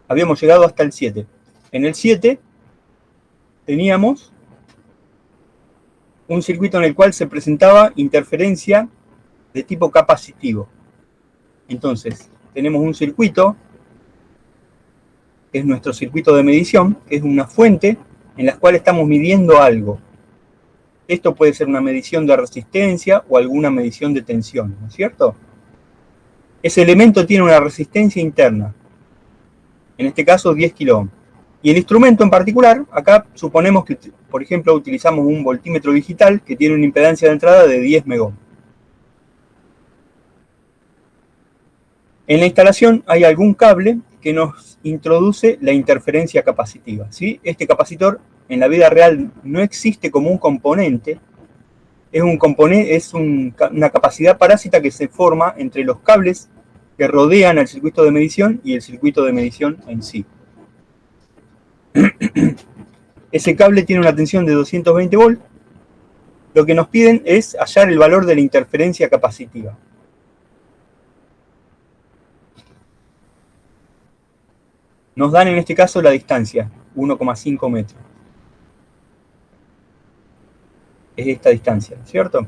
habíamos llegado hasta el 7. En el 7 teníamos un circuito en el cual se presentaba interferencia de tipo capacitivo. Entonces, tenemos un circuito, que es nuestro circuito de medición, que es una fuente en la cual estamos midiendo algo. Esto puede ser una medición de resistencia o alguna medición de tensión, ¿no es cierto? Ese elemento tiene una resistencia interna, en este caso 10 kΩ. Y el instrumento en particular, acá suponemos que, por ejemplo, utilizamos un voltímetro digital que tiene una impedancia de entrada de 10 megahms. En la instalación hay algún cable que nos introduce la interferencia capacitiva, ¿sí? Este capacitor en la vida real no existe como un componente, es una capacidad parásita que se forma entre los cables que rodean al circuito de medición y el circuito de medición en sí. Ese cable tiene una tensión de 220 volts. Lo que nos piden es hallar el valor de la interferencia capacitiva. Nos dan en este caso la distancia, 1,5 metros. Es esta distancia, ¿cierto?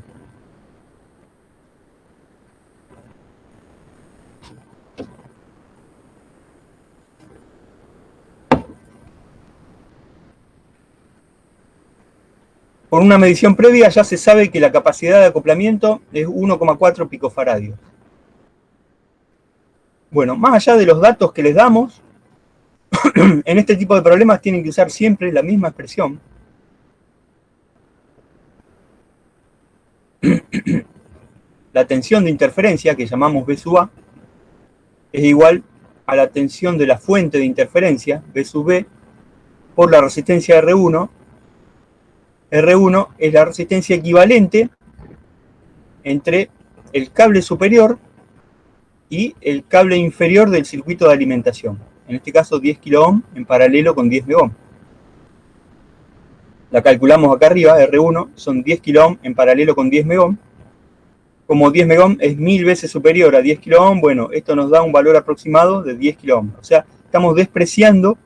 Por una medición previa ya se sabe que la capacidad de acoplamiento es 1,4 picofaradios. Bueno, más allá de los datos que les damos, en este tipo de problemas tienen que usar siempre la misma expresión. La tensión de interferencia, que llamamos B sub A, es igual a la tensión de la fuente de interferencia, B sub B, por la resistencia R1. R1 es la resistencia equivalente entre el cable superior y el cable inferior del circuito de alimentación. En este caso 10 kΩ en paralelo con 10 MΩ. La calculamos acá arriba, R1 son 10 kΩ en paralelo con 10 MΩ. Como 10 MΩ es 1000 veces superior a 10 kΩ, bueno, esto nos da un valor aproximado de 10 kΩ. O sea, estamos despreciando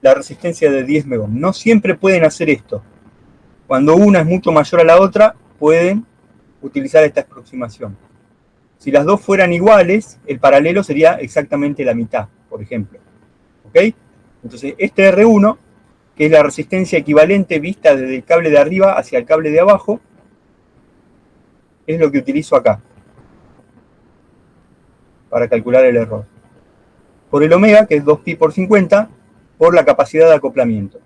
la resistencia de 10 MΩ. No siempre pueden hacer esto. Cuando una es mucho mayor a la otra, pueden utilizar esta aproximación. Si las dos fueran iguales, el paralelo sería exactamente la mitad, por ejemplo. ¿Ok? Entonces, este R1, que es la resistencia equivalente vista desde el cable de arriba hacia el cable de abajo, es lo que utilizo acá para calcular el error. Por el omega, que es 2pi por 50, por la capacidad de acoplamiento.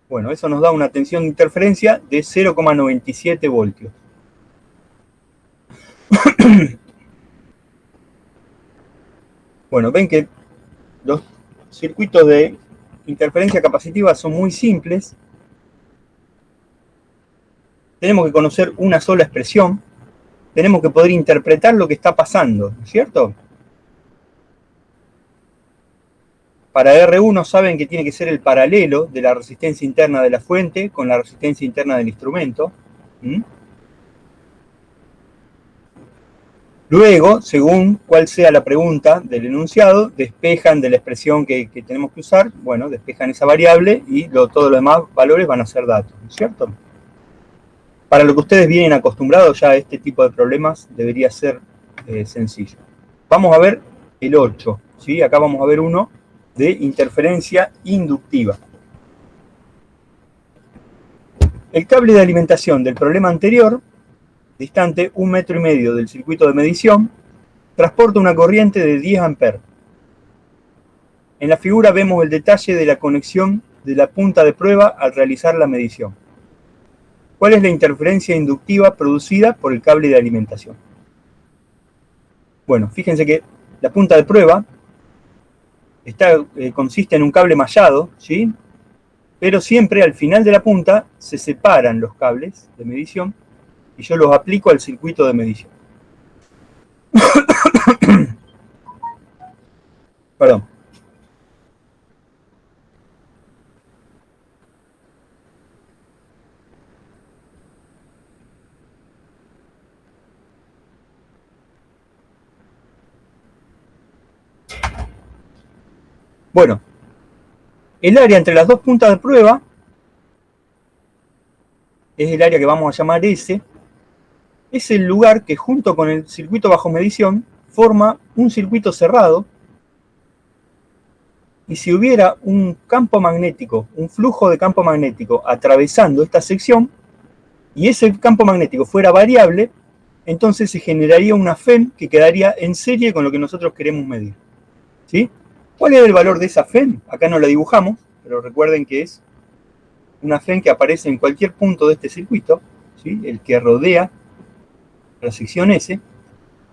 Bueno, eso nos da una tensión de interferencia de 0,97 voltios. Bueno, ven que los circuitos de interferencia capacitiva son muy simples. Tenemos que conocer una sola expresión. Tenemos que poder interpretar lo que está pasando, ¿no es cierto? Para R1 saben que tiene que ser el paralelo de la resistencia interna de la fuente con la resistencia interna del instrumento. Luego, según cuál sea la pregunta del enunciado, despejan de la expresión que tenemos que usar, bueno, despejan esa variable y todos los demás valores van a ser datos, ¿no es cierto? Para lo que ustedes vienen acostumbrados ya a este tipo de problemas debería ser sencillo. Vamos a ver el 8, ¿sí? Acá vamos a ver uno de interferencia inductiva. El cable de alimentación del problema anterior, distante 1,5 metros del circuito de medición, transporta una corriente de 10 amperes. En la figura vemos el detalle de la conexión de la punta de prueba al realizar la medición. ¿Cuál es la interferencia inductiva producida por el cable de alimentación? Bueno, fíjense que la punta de prueba consiste en un cable mallado, ¿sí? Pero siempre al final de la punta se separan los cables de medición y yo los aplico al circuito de medición. Perdón. Bueno, el área entre las dos puntas de prueba es el área que vamos a llamar S. Es el lugar que junto con el circuito bajo medición forma un circuito cerrado. Y si hubiera un campo magnético, un flujo de campo magnético atravesando esta sección, y ese campo magnético fuera variable, entonces se generaría una FEM que quedaría en serie con lo que nosotros queremos medir. ¿Sí? ¿Cuál es el valor de esa FEM? Acá no la dibujamos, pero recuerden que es una FEM que aparece en cualquier punto de este circuito, ¿sí? El que rodea la sección S.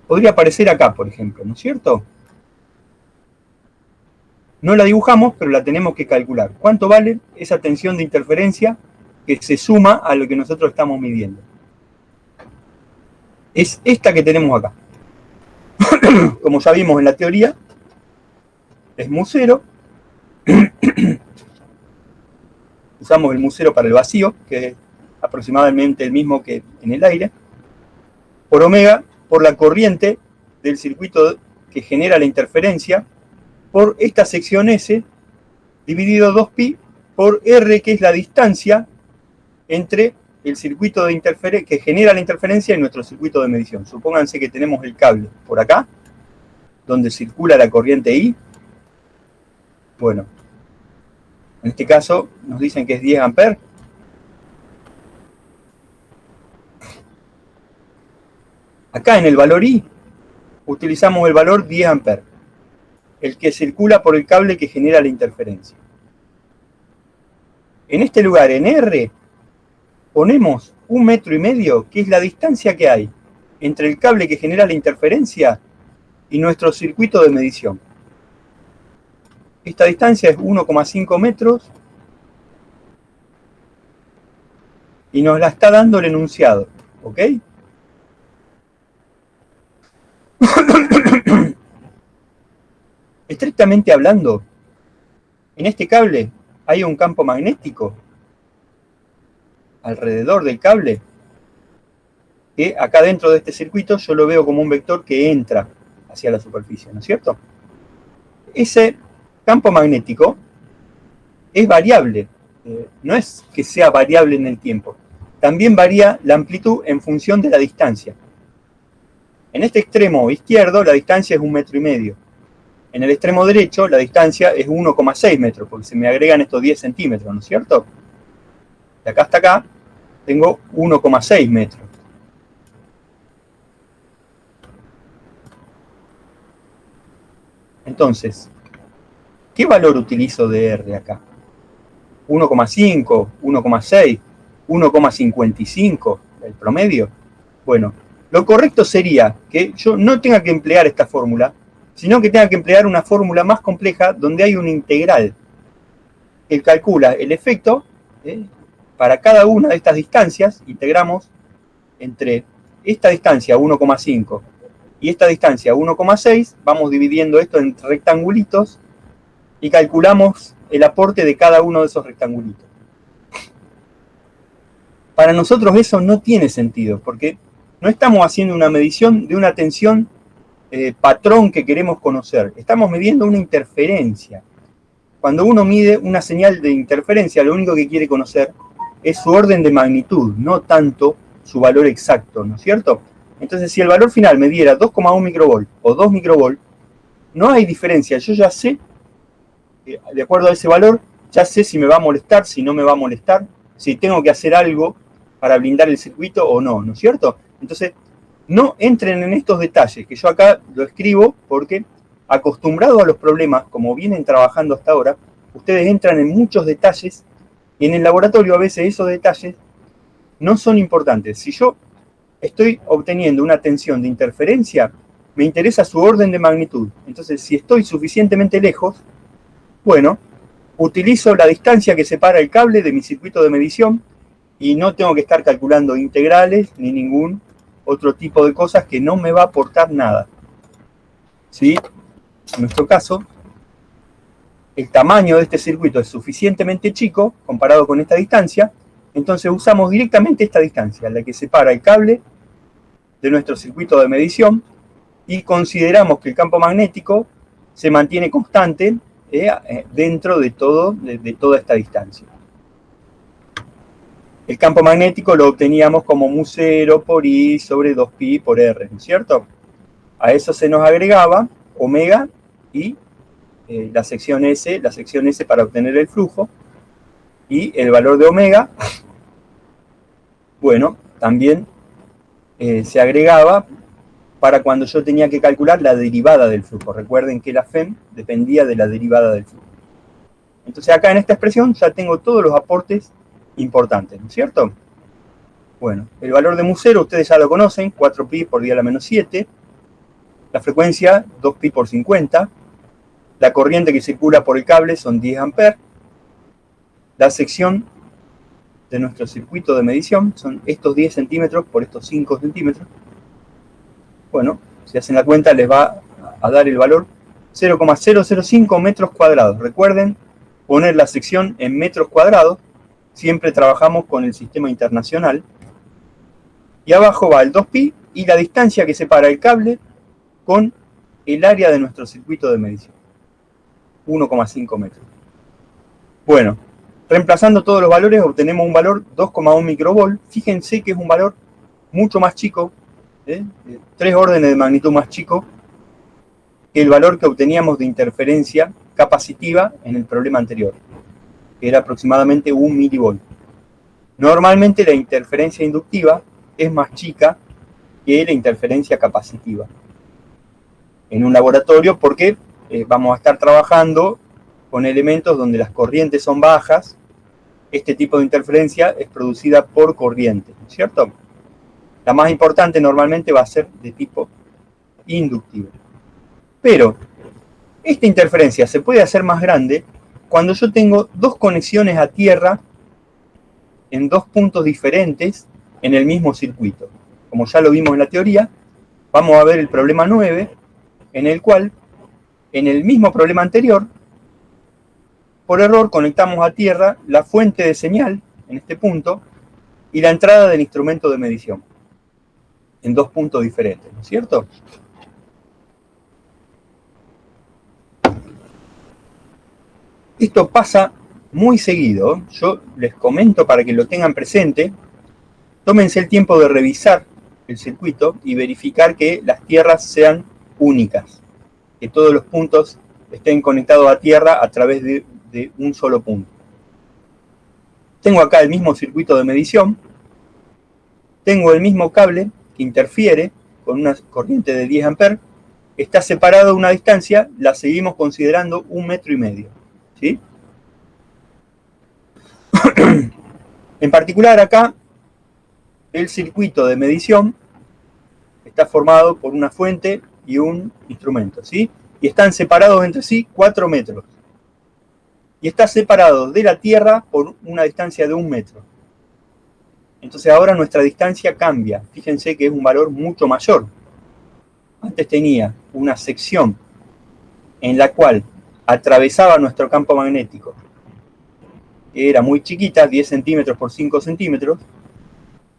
Podría aparecer acá, por ejemplo, ¿no es cierto? No la dibujamos, pero la tenemos que calcular. ¿Cuánto vale esa tensión de interferencia que se suma a lo que nosotros estamos midiendo? Es esta que tenemos acá. Como ya vimos en la teoría, es mu0. Usamos el mu0 para el vacío, que es aproximadamente el mismo que en el aire, por omega, por la corriente del circuito que genera la interferencia, por esta sección S, dividido 2pi por R, que es la distancia entre el circuito de que genera la interferencia y nuestro circuito de medición. Supónganse que tenemos el cable por acá, donde circula la corriente I. Bueno, en este caso nos dicen que es 10 amperes. Acá en el valor I utilizamos el valor 10 amperes, el que circula por el cable que genera la interferencia. En este lugar, en R, ponemos 1,5 metros, que es la distancia que hay entre el cable que genera la interferencia y nuestro circuito de medición. Esta distancia es 1,5 metros y nos la está dando el enunciado, ¿ok? Estrictamente hablando, en este cable hay un campo magnético alrededor del cable que acá dentro de este circuito yo lo veo como un vector que entra hacia la superficie, ¿no es cierto? Ese campo magnético es variable, no es que sea variable en el tiempo, también varía la amplitud en función de la distancia. En este extremo izquierdo la distancia es 1,5 metros. En el extremo derecho la distancia es 1,6 metros, porque se me agregan estos 10 centímetros, ¿no es cierto? De acá hasta acá tengo 1,6 metros. Entonces, ¿qué valor utilizo de R acá? 1,5, 1,6, 1,55, el promedio. Bueno, lo correcto sería que yo no tenga que emplear esta fórmula, sino que tenga que emplear una fórmula más compleja donde hay una integral que calcula el efecto para cada una de estas distancias. Integramos entre esta distancia 1,5 y esta distancia 1,6, vamos dividiendo esto en rectangulitos y calculamos el aporte de cada uno de esos rectangulitos. Para nosotros eso no tiene sentido, porque no estamos haciendo una medición de una tensión patrón que queremos conocer. Estamos midiendo una interferencia. Cuando uno mide una señal de interferencia, lo único que quiere conocer es su orden de magnitud, no tanto su valor exacto, ¿no es cierto? Entonces, si el valor final me diera 2,1 microvolt o 2 microvolt, no hay diferencia. Yo ya sé, de acuerdo a ese valor, ya sé si me va a molestar, si no me va a molestar, si tengo que hacer algo para blindar el circuito o no, ¿no es cierto? Entonces, no entren en estos detalles, que yo acá lo escribo porque, acostumbrado a los problemas, como vienen trabajando hasta ahora, ustedes entran en muchos detalles y en el laboratorio a veces esos detalles no son importantes. Si yo estoy obteniendo una tensión de interferencia, me interesa su orden de magnitud. Entonces, si estoy suficientemente lejos, bueno, utilizo la distancia que separa el cable de mi circuito de medición y no tengo que estar calculando integrales ni ningún otro tipo de cosas que no me va a aportar nada. ¿Sí? En nuestro caso, el tamaño de este circuito es suficientemente chico comparado con esta distancia, entonces usamos directamente esta distancia, la que separa el cable de nuestro circuito de medición, y consideramos que el campo magnético se mantiene constante dentro de toda esta distancia. El campo magnético lo obteníamos como mu0 por I sobre 2pi por R, ¿no es cierto? A eso se nos agregaba omega y la sección S para obtener el flujo, y el valor de omega, bueno, también se agregaba para cuando yo tenía que calcular la derivada del flujo. Recuerden que la FEM dependía de la derivada del flujo. Entonces acá en esta expresión ya tengo todos los aportes importantes, ¿no es cierto? Bueno, el valor de mu0 ustedes ya lo conocen, 4pi por 10 a la menos 7. La frecuencia, 2pi por 50. La corriente que circula por el cable son 10 amperes. La sección de nuestro circuito de medición son estos 10 centímetros por estos 5 centímetros. Bueno, si hacen la cuenta les va a dar el valor 0,005 metros cuadrados. Recuerden poner la sección en metros cuadrados. Siempre trabajamos con el sistema internacional. Y abajo va el 2pi y la distancia que separa el cable con el área de nuestro circuito de medición. 1,5 metros. Bueno, reemplazando todos los valores obtenemos un valor 2,1 microvolt. Fíjense que es un valor mucho más chico, 3 órdenes de magnitud más chico que el valor que obteníamos de interferencia capacitiva en el problema anterior, que era aproximadamente 1 milivolt. Normalmente la interferencia inductiva es más chica que la interferencia capacitiva en un laboratorio, porque vamos a estar trabajando con elementos donde las corrientes son bajas. Este tipo de interferencia es producida por corriente, ¿no es cierto? La más importante normalmente va a ser de tipo inductivo. Pero esta interferencia se puede hacer más grande cuando yo tengo dos conexiones a tierra en dos puntos diferentes en el mismo circuito. Como ya lo vimos en la teoría, vamos a ver el problema 9, en el cual, en el mismo problema anterior, por error conectamos a tierra la fuente de señal, en este punto, y la entrada del instrumento de medición, en dos puntos diferentes, ¿no es cierto? Esto pasa muy seguido. Yo les comento para que lo tengan presente. Tómense el tiempo de revisar el circuito y verificar que las tierras sean únicas, que todos los puntos estén conectados a tierra a través de un solo punto. Tengo acá el mismo circuito de medición, tengo el mismo cable que interfiere con una corriente de 10 amperes, está separado a una distancia, la seguimos considerando 1,5 metros, ¿sí? En particular acá, el circuito de medición está formado por una fuente y un instrumento, ¿sí? Y están separados entre sí 4 metros. Y está separado de la Tierra por una distancia de 1 metro. Entonces ahora nuestra distancia cambia. Fíjense que es un valor mucho mayor. Antes tenía una sección en la cual atravesaba nuestro campo magnético, que era muy chiquita, 10 centímetros por 5 centímetros.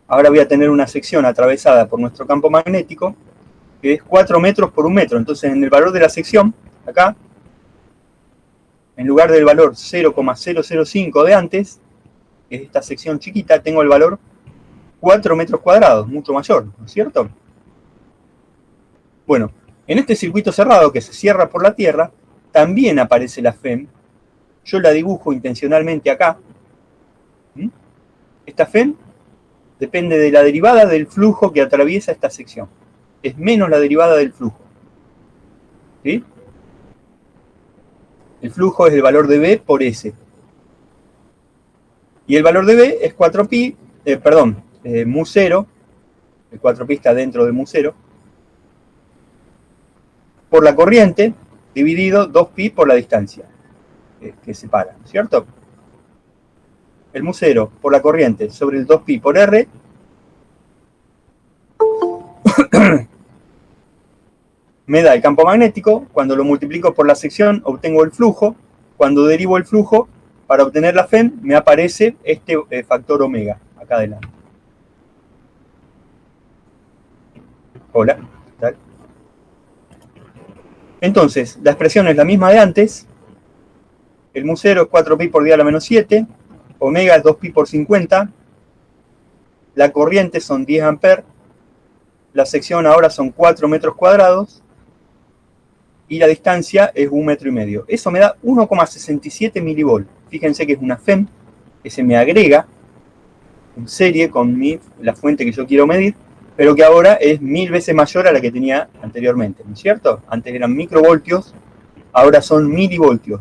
Ahora voy a tener una sección atravesada por nuestro campo magnético, que es 4 metros por 1 metro. Entonces en el valor de la sección, acá, en lugar del valor 0,005 de antes, que es esta sección chiquita, tengo el valor 4 metros cuadrados, mucho mayor, ¿no es cierto? Bueno, en este circuito cerrado que se cierra por la Tierra, también aparece la FEM. Yo la dibujo intencionalmente acá. Esta FEM depende de la derivada del flujo que atraviesa esta sección. Es menos la derivada del flujo. ¿Sí? El flujo es el valor de B por S. Y el valor de B es 4pi, mu0, el 4pi está dentro de mu0, por la corriente, dividido 2pi por la distancia que separa, ¿cierto? El mu0 por la corriente sobre el 2pi por R me da el campo magnético. Cuando lo multiplico por la sección obtengo el flujo. Cuando derivo el flujo para obtener la FEM me aparece este factor omega acá adelante. Hola, ¿tal? Entonces la expresión es la misma de antes, El mu 0 es 4pi por 10 a la menos 7, omega es 2pi por 50, la corriente son 10 amperes, la sección ahora son 4 metros cuadrados y la distancia es 1,5 metros. Eso me da 1,67 milivolt. Fíjense que es una FEM que se me agrega en serie con la fuente que yo quiero medir, pero que ahora es 1000 veces mayor a la que tenía anteriormente, ¿no es cierto? Antes eran microvoltios, ahora son milivoltios.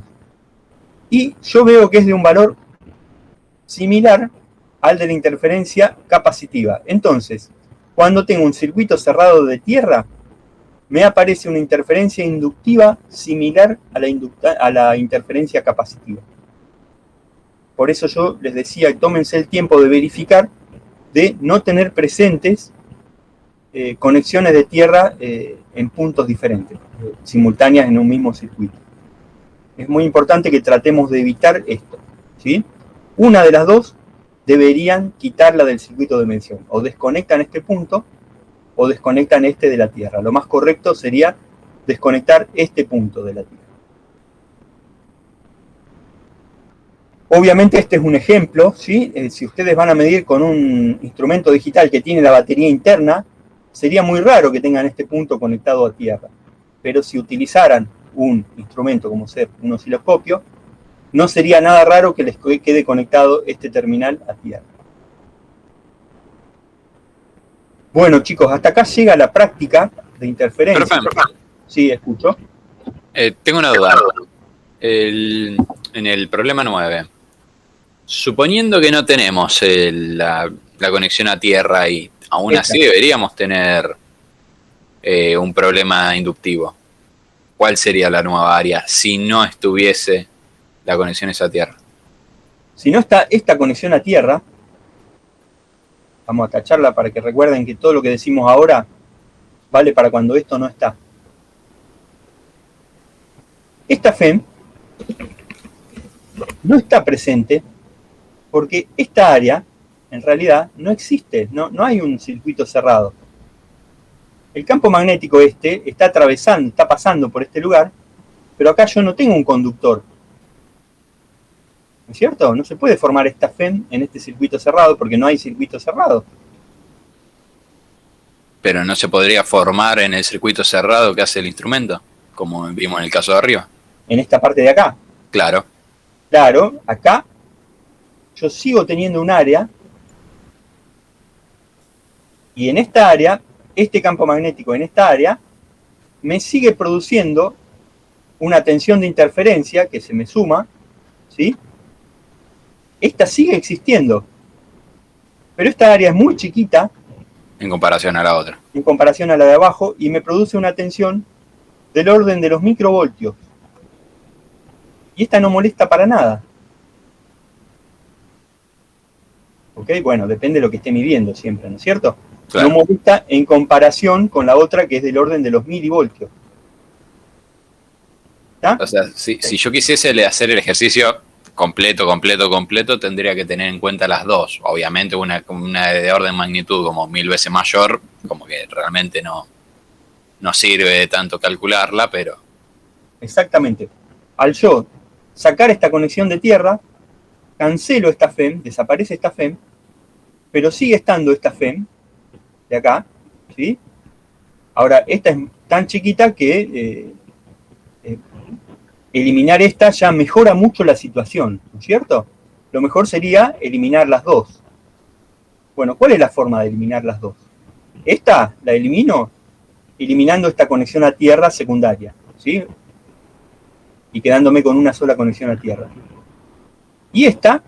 Y yo veo que es de un valor similar al de la interferencia capacitiva. Entonces, cuando tengo un circuito cerrado de tierra, me aparece una interferencia inductiva similar a la interferencia capacitiva. Por eso yo les decía, tómense el tiempo de verificar, de no tener presentes conexiones de tierra en puntos diferentes, simultáneas en un mismo circuito. Es muy importante que tratemos de evitar esto, ¿sí? Una de las dos deberían quitarla del circuito de mención. O desconectan este punto o desconectan este de la tierra. Lo más correcto sería desconectar este punto de la tierra. Obviamente este es un ejemplo, ¿sí? Si ustedes van a medir con un instrumento digital que tiene la batería interna, sería muy raro que tengan este punto conectado a tierra. Pero si utilizaran un instrumento como ser un osciloscopio, no sería nada raro que les quede conectado este terminal a tierra. Bueno, chicos, hasta acá llega la práctica de interferencia. Sí, escucho. Tengo una duda. En el problema 9, suponiendo que no tenemos la conexión a tierra y aún así deberíamos tener un problema inductivo, ¿cuál sería la nueva área si no estuviese la conexión a esa tierra? Si no está esta conexión a tierra, vamos a tacharla para que recuerden que todo lo que decimos ahora vale para cuando esto no está. Esta FEM no está presente porque esta área en realidad no existe, no hay un circuito cerrado. El campo magnético está atravesando, está pasando por este lugar, pero acá yo no tengo un conductor. ¿No es cierto? No se puede formar esta FEM en este circuito cerrado porque no hay circuito cerrado. Pero no se podría formar en el circuito cerrado que hace el instrumento, como vimos en el caso de arriba. En esta parte de acá. Claro. Claro, acá yo sigo teniendo un área y en esta área, este campo magnético en esta área, me sigue produciendo una tensión de interferencia que se me suma, ¿sí? Esta sigue existiendo, pero esta área es muy chiquita en comparación a la otra. En comparación a la de abajo, y me produce una tensión del orden de los microvoltios. Y esta no molesta para nada. ¿Ok? Bueno, depende de lo que esté midiendo siempre, ¿no es cierto? Claro. No molesta en comparación con la otra que es del orden de los milivoltios. ¿Está? O sea, si yo quisiese hacer el ejercicio completo, tendría que tener en cuenta las dos. Obviamente una de orden magnitud como 1000 veces mayor, como que realmente no sirve de tanto calcularla, pero... Exactamente. Al yo sacar esta conexión de tierra, cancelo esta FEM, desaparece esta FEM, pero sigue estando esta FEM de acá, ¿sí? Ahora, esta es tan chiquita que eliminar esta ya mejora mucho la situación, ¿no es cierto? Lo mejor sería eliminar las dos. Bueno, ¿cuál es la forma de eliminar las dos? Esta la elimino eliminando esta conexión a tierra secundaria, ¿sí? Y quedándome con una sola conexión a tierra. Y esta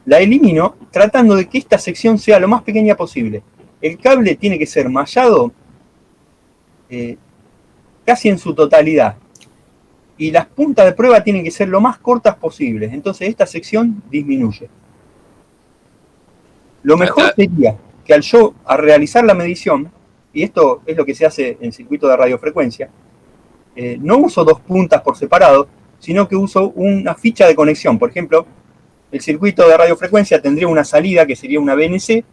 la elimino tratando de que esta sección sea lo más pequeña posible. El cable tiene que ser mallado casi en su totalidad. Y las puntas de prueba tienen que ser lo más cortas posibles. Entonces esta sección disminuye. Lo mejor sería que al realizar la medición, y esto es lo que se hace en circuito de radiofrecuencia, no uso dos puntas por separado, sino que uso una ficha de conexión. Por ejemplo, el circuito de radiofrecuencia tendría una salida que sería una BNC,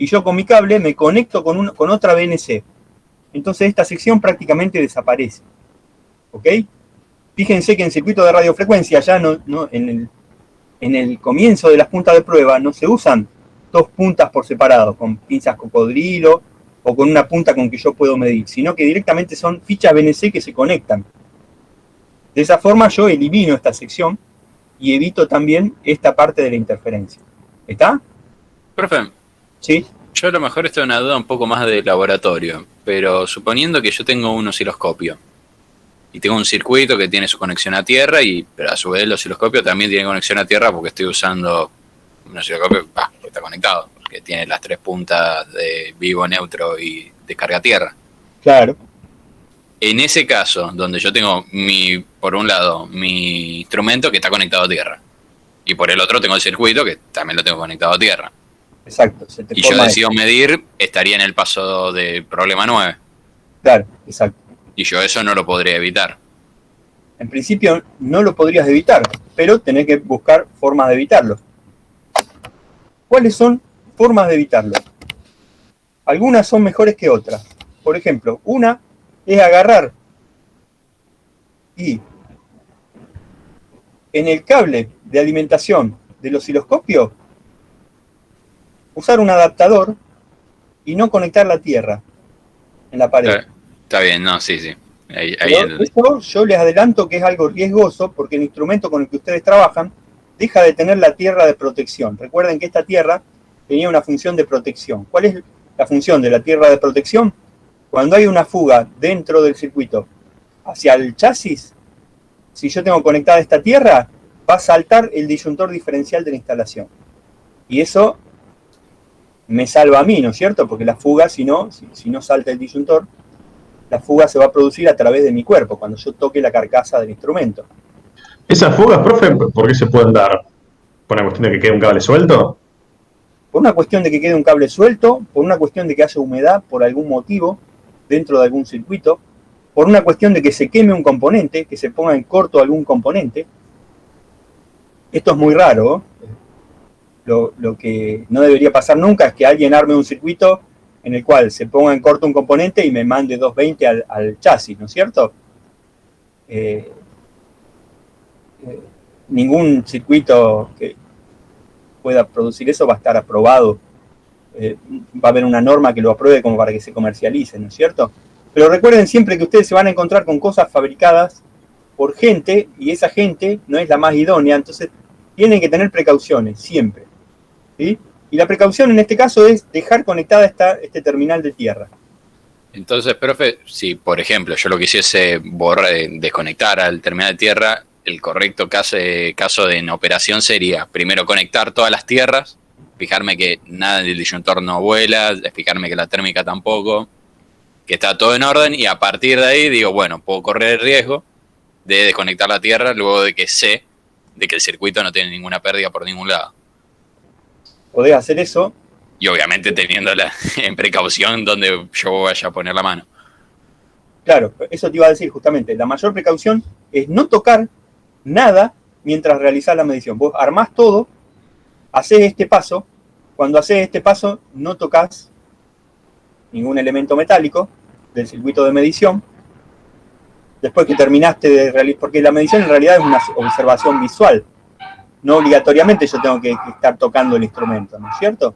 y yo con mi cable me conecto con otra BNC. Entonces esta sección prácticamente desaparece. ¿Ok? Fíjense que en circuito de radiofrecuencia ya en el comienzo de las puntas de prueba no se usan dos puntas por separado, con pinzas cocodrilo o con una punta con que yo puedo medir, sino que directamente son fichas BNC que se conectan. De esa forma yo elimino esta sección y evito también esta parte de la interferencia. ¿Está? Profe, Sí. yo a lo mejor esto es una duda un poco más de laboratorio, pero suponiendo que yo tengo un osciloscopio y tengo un circuito que tiene su conexión a tierra, pero a su vez el osciloscopio también tiene conexión a tierra porque estoy usando un osciloscopio que está conectado, que tiene las 3 puntas de vivo, neutro y descarga a tierra. Claro. En ese caso, donde yo tengo por un lado mi instrumento que está conectado a tierra y por el otro tengo el circuito que también lo tengo conectado a tierra. Exacto. Y yo decido medir, estaría en el paso de problema 9. Claro, exacto. Y yo eso no lo podría evitar. En principio no lo podrías evitar, pero tenés que buscar formas de evitarlo. ¿Cuáles son formas de evitarlo? Algunas son mejores que otras. Por ejemplo, una es agarrar y en el cable de alimentación del osciloscopio usar un adaptador y no conectar la tierra en la pared. Está bien, no, sí. Ahí eso yo les adelanto que es algo riesgoso porque el instrumento con el que ustedes trabajan deja de tener la tierra de protección. Recuerden que esta tierra tenía una función de protección. ¿Cuál es la función de la tierra de protección? Cuando hay una fuga dentro del circuito hacia el chasis, si yo tengo conectada esta tierra, va a saltar el disyuntor diferencial de la instalación. Y eso me salva a mí, ¿no es cierto? Porque la fuga, si no salta el disyuntor, la fuga se va a producir a través de mi cuerpo, cuando yo toque la carcasa del instrumento. ¿Esas fugas, profe, por qué se pueden dar? ¿Por una cuestión de que quede un cable suelto? Por una cuestión de que quede un cable suelto, por una cuestión de que haya humedad por algún motivo dentro de algún circuito, por una cuestión de que se queme un componente, que se ponga en corto algún componente. Esto es muy raro, ¿eh? Lo que no debería pasar nunca es que alguien arme un circuito en el cual se ponga en corto un componente y me mande 220 al chasis, ¿no es cierto? Ningún circuito que pueda producir eso va a estar aprobado. Va a haber una norma que lo apruebe como para que se comercialice, ¿no es cierto? Pero recuerden siempre que ustedes se van a encontrar con cosas fabricadas por gente y esa gente no es la más idónea, entonces tienen que tener precauciones, siempre. ¿Sí? Y la precaución en este caso es dejar conectada este terminal de tierra. Entonces, profe, si por ejemplo yo lo quisiese desconectar al terminal de tierra, el correcto caso en operación sería primero conectar todas las tierras, fijarme que nada del disyuntor no vuela, fijarme que la térmica tampoco, que está todo en orden, y a partir de ahí digo, bueno, puedo correr el riesgo de desconectar la tierra luego de que sé de que el circuito no tiene ninguna pérdida por ningún lado. Podés hacer eso. Y obviamente teniéndola en precaución donde yo vaya a poner la mano. Claro, eso te iba a decir justamente. La mayor precaución es no tocar nada mientras realizás la medición. Vos armás todo, hacés este paso. Cuando hacés este paso, no tocas ningún elemento metálico del circuito de medición. Después que terminaste de realizar, porque la medición en realidad es una observación visual. No obligatoriamente yo tengo que estar tocando el instrumento, ¿no es cierto?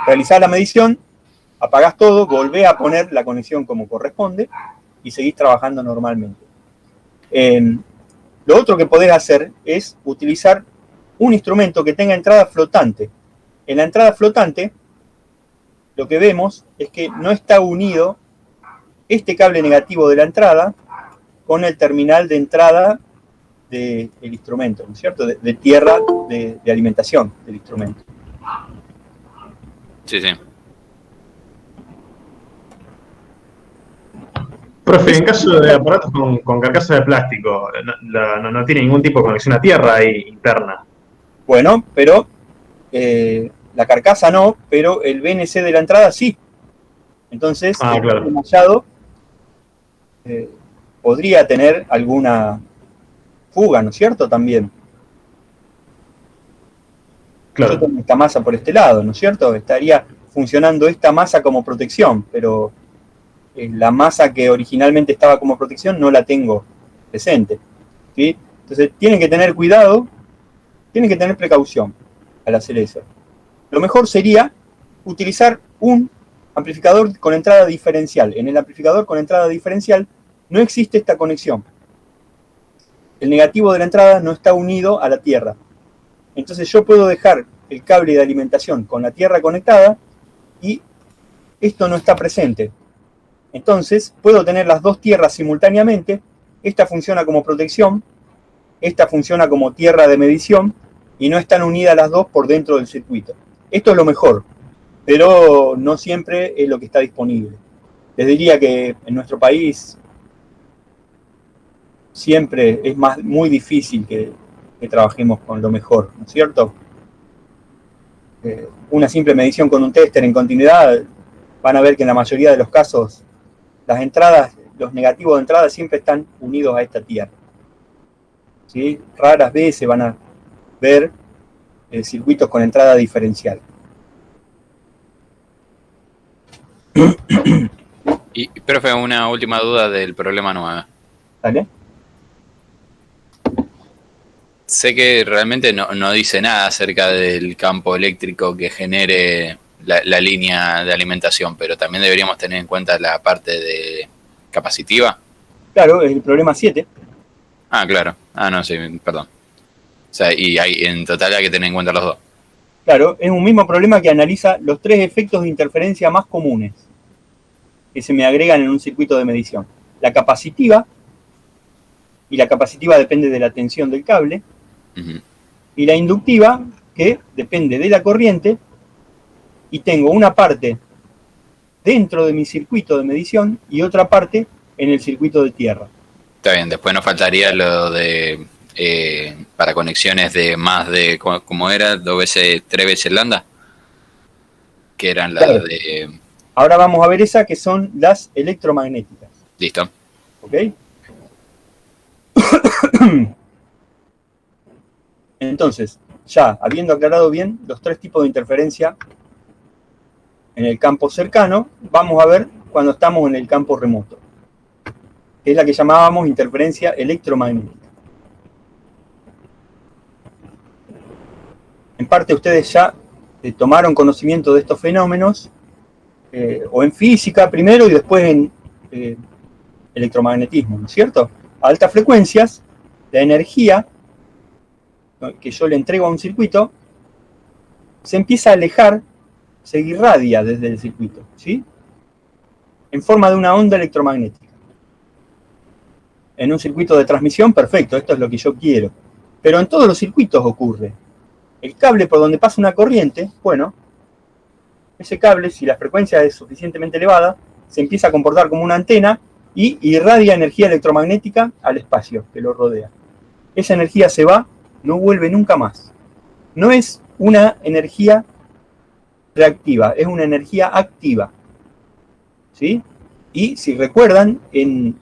Realizás la medición, apagás todo, volvés a poner la conexión como corresponde y seguís trabajando normalmente. Lo otro que podés hacer es utilizar un instrumento que tenga entrada flotante. En la entrada flotante, lo que vemos es que no está unido este cable negativo de la entrada con el terminal de entrada del instrumento, ¿no es cierto? De tierra de alimentación del instrumento. Sí. Profe, en caso de aparatos con carcasa de plástico, no tiene ningún tipo de conexión a tierra ahí interna. Bueno, pero la carcasa no, pero el BNC de la entrada sí. Entonces, claro. el mallado podría tener alguna fuga, ¿no es cierto? También. Claro. Yo tengo esta masa por este lado, ¿no es cierto? Estaría funcionando esta masa como protección, pero la masa que originalmente estaba como protección no la tengo presente. ¿Sí? Entonces tienen que tener cuidado, tienen que tener precaución al hacer eso. Lo mejor sería utilizar un amplificador con entrada diferencial. En el amplificador con entrada diferencial no existe esta conexión. El negativo de la entrada no está unido a la tierra. Entonces yo puedo dejar el cable de alimentación con la tierra conectada y esto no está presente. Entonces puedo tener las dos tierras simultáneamente. Esta funciona como protección, esta funciona como tierra de medición y no están unidas las dos por dentro del circuito. Esto es lo mejor, pero no siempre es lo que está disponible. Les diría que en nuestro país siempre es muy difícil que trabajemos con lo mejor, ¿no es cierto? Una simple medición con un tester en continuidad, van a ver que en la mayoría de los casos las entradas, los negativos de entrada siempre están unidos a esta tierra. ¿Sí? Raras veces van a ver circuitos con entrada diferencial. Y, profe, una última duda del problema 9. ¿Vale? Sé que realmente no dice nada acerca del campo eléctrico que genere la línea de alimentación, pero también deberíamos tener en cuenta la parte de capacitiva. Claro, es el problema 7. Ah, claro. Ah, no, sí, perdón. O sea, y en total hay que tener en cuenta los dos. Claro, es un mismo problema que analiza los 3 efectos de interferencia más comunes que se me agregan en un circuito de medición. La capacitiva, y la capacitiva depende de la tensión del cable, y la inductiva, que depende de la corriente, y tengo una parte dentro de mi circuito de medición y otra parte en el circuito de tierra. Está bien, después nos faltaría lo de para conexiones de más de, ¿cómo era? 2 veces, 3 veces lambda, que eran las claro. de... Ahora vamos a ver esas que son las electromagnéticas. Listo. ¿Ok? Entonces, ya habiendo aclarado bien los 3 tipos de interferencia en el campo cercano, vamos a ver cuando estamos en el campo remoto, que es la que llamábamos interferencia electromagnética. En parte ustedes ya tomaron conocimiento de estos fenómenos, o en física primero y después en electromagnetismo, ¿no es cierto? A altas frecuencias, la energía que yo le entrego a un circuito se empieza a alejar, se irradia desde el circuito, ¿sí? En forma de una onda electromagnética. En un circuito de transmisión, perfecto, esto es lo que yo quiero. Pero en todos los circuitos ocurre. El cable por donde pasa una corriente, bueno, ese cable, si la frecuencia es suficientemente elevada, se empieza a comportar como una antena y irradia energía electromagnética al espacio que lo rodea. Esa energía se va, no vuelve nunca más. No es una energía reactiva, es una energía activa. ¿Sí? Y si recuerdan, en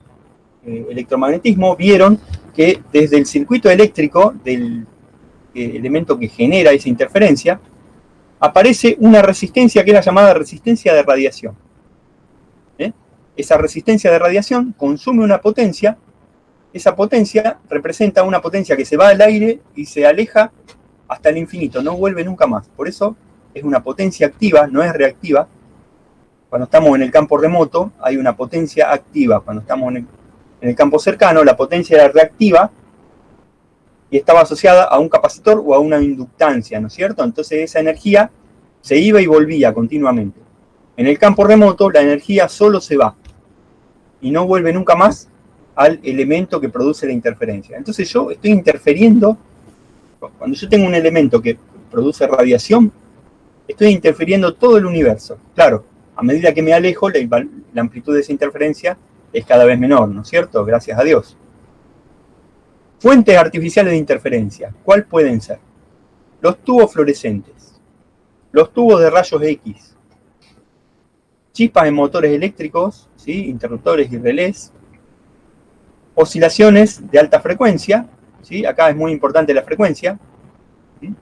electromagnetismo vieron que desde el circuito eléctrico del elemento que genera esa interferencia, aparece una resistencia que es la llamada resistencia de radiación. Esa resistencia de radiación consume una potencia, esa potencia representa una potencia que se va al aire y se aleja hasta el infinito, no vuelve nunca más. Por eso es una potencia activa, no es reactiva. Cuando estamos en el campo remoto hay una potencia activa, cuando estamos en el campo cercano la potencia era reactiva y estaba asociada a un capacitor o a una inductancia, ¿no es cierto? Entonces esa energía se iba y volvía continuamente. En el campo remoto la energía solo se va y no vuelve nunca más al elemento que produce la interferencia. Entonces yo estoy interfiriendo, cuando yo tengo un elemento que produce radiación, estoy interfiriendo todo el universo. Claro, a medida que me alejo, la amplitud de esa interferencia es cada vez menor, ¿no es cierto? Gracias a Dios. Fuentes artificiales de interferencia, ¿cuáles pueden ser? Los tubos fluorescentes, los tubos de rayos X, chispas en motores eléctricos, ¿sí? Interruptores y relés, oscilaciones de alta frecuencia, ¿sí? Acá es muy importante la frecuencia, ¿sí?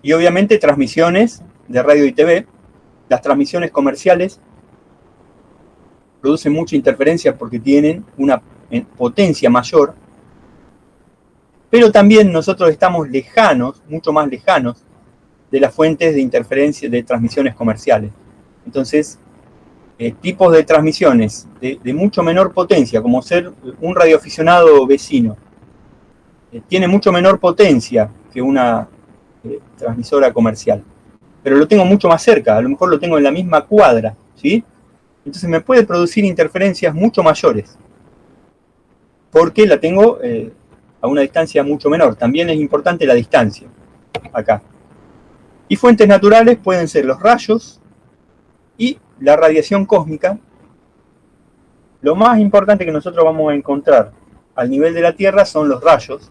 Y obviamente transmisiones de radio y TV. Las transmisiones comerciales producen mucha interferencia porque tienen una potencia mayor, pero también nosotros estamos lejanos, mucho más lejanos, de las fuentes de interferencia de transmisiones comerciales. Entonces, tipos de transmisiones de mucho menor potencia, como ser un radioaficionado vecino, tiene mucho menor potencia que una transmisora comercial, pero lo tengo mucho más cerca, a lo mejor lo tengo en la misma cuadra, ¿sí? Entonces me puede producir interferencias mucho mayores, porque la tengo a una distancia mucho menor. También es importante la distancia, acá. Y fuentes naturales pueden ser los rayos y la radiación cósmica. Lo más importante que nosotros vamos a encontrar al nivel de la Tierra son los rayos.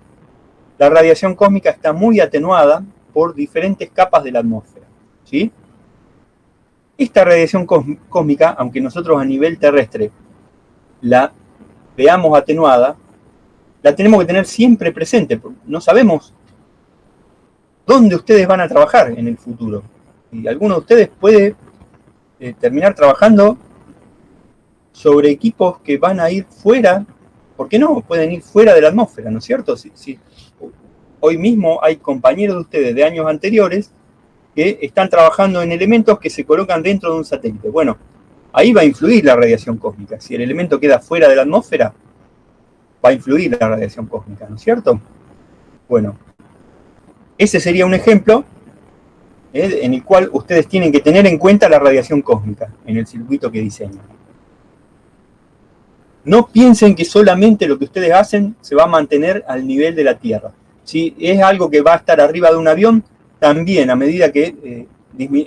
La radiación cósmica está muy atenuada por diferentes capas de la atmósfera, ¿sí? Esta radiación cósmica, aunque nosotros a nivel terrestre la veamos atenuada, la tenemos que tener siempre presente. No sabemos dónde ustedes van a trabajar en el futuro. Y alguno de ustedes puede terminar trabajando sobre equipos que van a ir fuera. ¿Por qué no? Pueden ir fuera de la atmósfera, ¿no es cierto? Si hoy mismo hay compañeros de ustedes de años anteriores que están trabajando en elementos que se colocan dentro de un satélite. Bueno, ahí va a influir la radiación cósmica. Si el elemento queda fuera de la atmósfera, va a influir la radiación cósmica, ¿no es cierto? Bueno, ese sería un ejemplo en el cual ustedes tienen que tener en cuenta la radiación cósmica en el circuito que diseñan. No piensen que solamente lo que ustedes hacen se va a mantener al nivel de la Tierra. Si es algo que va a estar arriba de un avión, también a medida que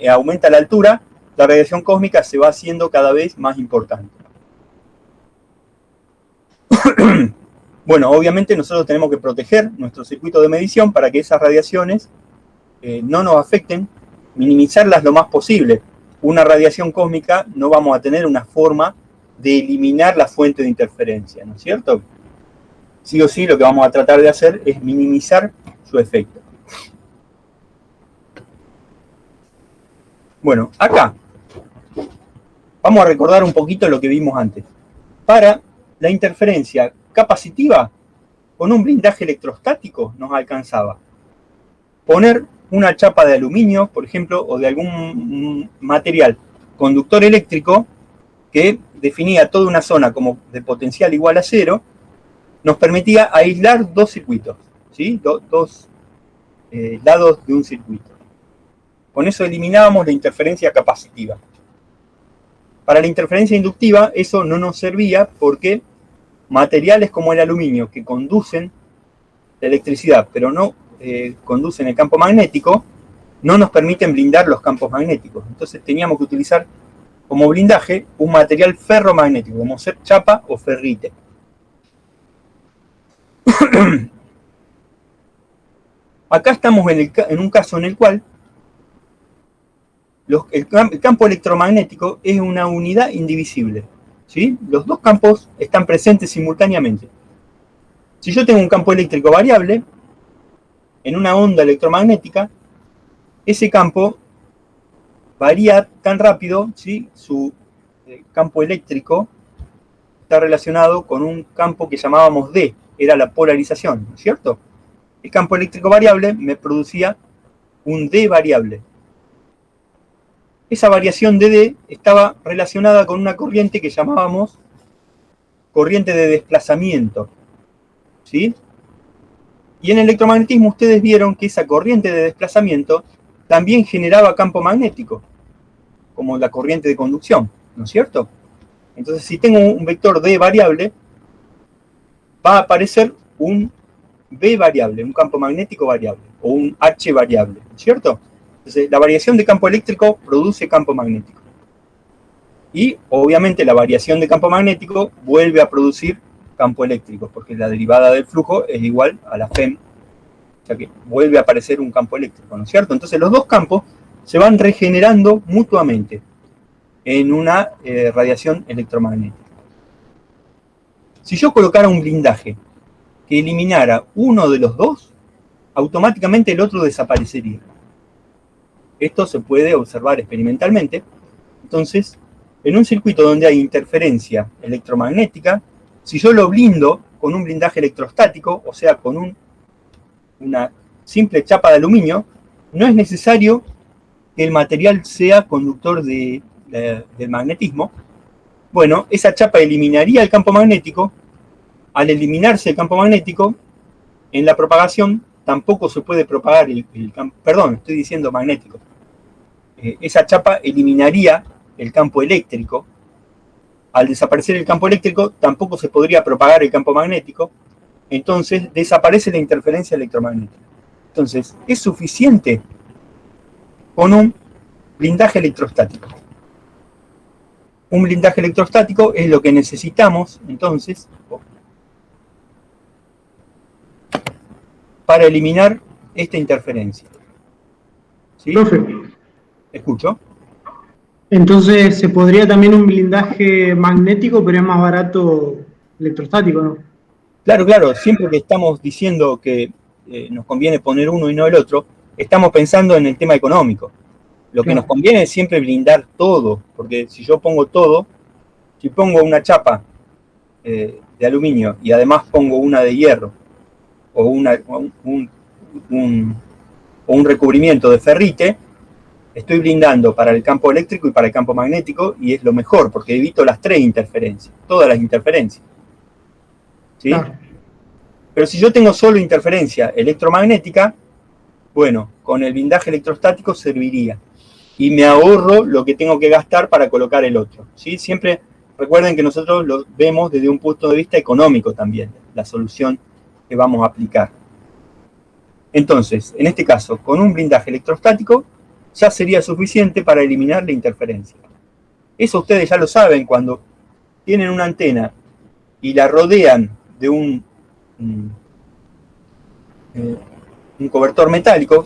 aumenta la altura, la radiación cósmica se va haciendo cada vez más importante. Bueno, obviamente nosotros tenemos que proteger nuestro circuito de medición para que esas radiaciones no nos afecten, minimizarlas lo más posible. Una radiación cósmica no vamos a tener una forma de eliminar la fuente de interferencia, ¿no es cierto? Sí o sí, lo que vamos a tratar de hacer es minimizar su efecto. Bueno, acá vamos a recordar un poquito lo que vimos antes. Para la interferencia capacitiva, con un blindaje electrostático nos alcanzaba poner una chapa de aluminio, por ejemplo, o de algún material conductor eléctrico que definía toda una zona como de potencial igual a 0, nos permitía aislar dos circuitos, ¿sí? Dos lados de un circuito. Con eso eliminábamos la interferencia capacitiva. Para la interferencia inductiva eso no nos servía porque materiales como el aluminio, que conducen la electricidad, pero no conducen el campo magnético, no nos permiten blindar los campos magnéticos. Entonces teníamos que utilizar como blindaje un material ferromagnético, como ser chapa o ferrite. Acá estamos en un caso en el cual el campo electromagnético es una unidad indivisible, ¿sí? Los dos campos están presentes simultáneamente. Si yo tengo un campo eléctrico variable, en una onda electromagnética, ese campo varía tan rápido, ¿sí? Su campo eléctrico está relacionado con un campo que llamábamos D, era la polarización, ¿no es cierto? El campo eléctrico variable me producía un D variable. Esa variación de D estaba relacionada con una corriente que llamábamos corriente de desplazamiento, ¿sí? Y en el electromagnetismo ustedes vieron que esa corriente de desplazamiento también generaba campo magnético, como la corriente de conducción, ¿no es cierto? Entonces, si tengo un vector D variable, va a aparecer un B variable, un campo magnético variable, o un H variable, ¿no es cierto? Entonces, la variación de campo eléctrico produce campo magnético. Y, obviamente, la variación de campo magnético vuelve a producir campo eléctrico, porque la derivada del flujo es igual a la FEM, o sea que vuelve a aparecer un campo eléctrico, ¿no es cierto? Entonces, los dos campos se van regenerando mutuamente en una radiación electromagnética. Si yo colocara un blindaje que eliminara uno de los dos, automáticamente el otro desaparecería. Esto se puede observar experimentalmente. Entonces, En un circuito donde hay interferencia electromagnética, si yo lo blindo con un blindaje electrostático, o sea, con una simple chapa de aluminio, no es necesario que el material sea conductor del magnetismo. Bueno, esa chapa eliminaría el campo magnético. Al eliminarse el campo magnético, en la propagación tampoco se puede propagar el campo, perdón, estoy diciendo magnético. Esa chapa eliminaría el campo eléctrico. Al desaparecer el campo eléctrico, tampoco se podría propagar el campo magnético. Entonces, desaparece la interferencia electromagnética. Entonces, es suficiente con un blindaje electrostático. Un blindaje electrostático es lo que necesitamos, entonces, para eliminar esta interferencia. ¿Sí? Profe, ¿Escucho? entonces se podría también un blindaje magnético, pero es más barato electrostático, ¿no? Claro, claro. Siempre que estamos diciendo que nos conviene poner uno y no el otro, estamos pensando en el tema económico. Lo que nos conviene es siempre blindar todo, porque si yo pongo todo, si pongo una chapa de aluminio y además pongo una de hierro o un recubrimiento de ferrite, estoy blindando para el campo eléctrico y para el campo magnético, y es lo mejor, porque evito las tres interferencias, todas las interferencias. ¿Sí? Claro. Pero si yo tengo solo interferencia electromagnética, bueno, con el blindaje electrostático serviría. Y me ahorro lo que tengo que gastar para colocar el otro. ¿Sí? Siempre recuerden que nosotros lo vemos desde un punto de vista económico también, la solución que vamos a aplicar. Entonces, en este caso, con un blindaje electrostático, ya sería suficiente para eliminar la interferencia. Eso ustedes ya lo saben cuando tienen una antena y la rodean de un cobertor metálico,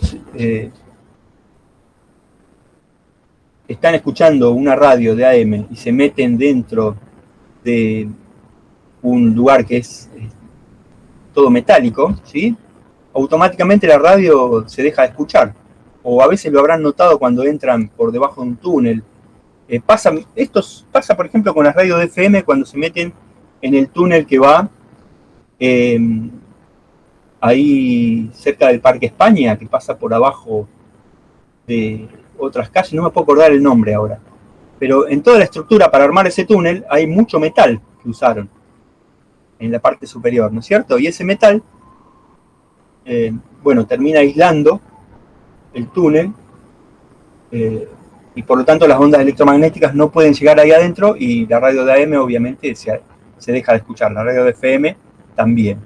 están escuchando una radio de AM y se meten dentro de un lugar que es todo metálico, ¿sí? Automáticamente la radio se deja de escuchar. O a veces lo habrán notado cuando entran por debajo de un túnel. Esto pasa, por ejemplo, con las radios de FM cuando se meten en el túnel que va ahí cerca del Parque España, que pasa por abajo de otras calles, no me puedo acordar el nombre ahora. Pero en toda la estructura para armar ese túnel hay mucho metal que usaron en la parte superior, ¿no es cierto? Y ese metal, termina aislando el túnel y por lo tanto las ondas electromagnéticas no pueden llegar ahí adentro y la radio de AM obviamente se deja de escuchar, la radio de FM también.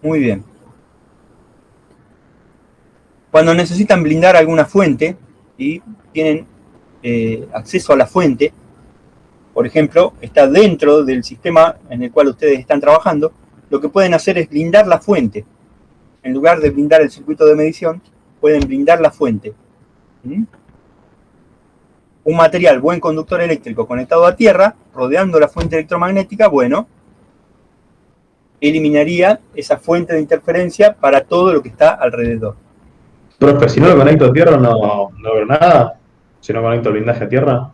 Muy bien. Cuando necesitan blindar alguna fuente y tienen acceso a la fuente, por ejemplo, está dentro del sistema en el cual ustedes están trabajando, lo que pueden hacer es blindar la fuente. En lugar de blindar el circuito de medición, pueden blindar la fuente. Un material buen conductor eléctrico conectado a tierra, rodeando la fuente electromagnética, bueno, eliminaría esa fuente de interferencia para todo lo que está alrededor. Profe, si no lo conecto a tierra no veo nada. Si no conecto el blindaje a tierra.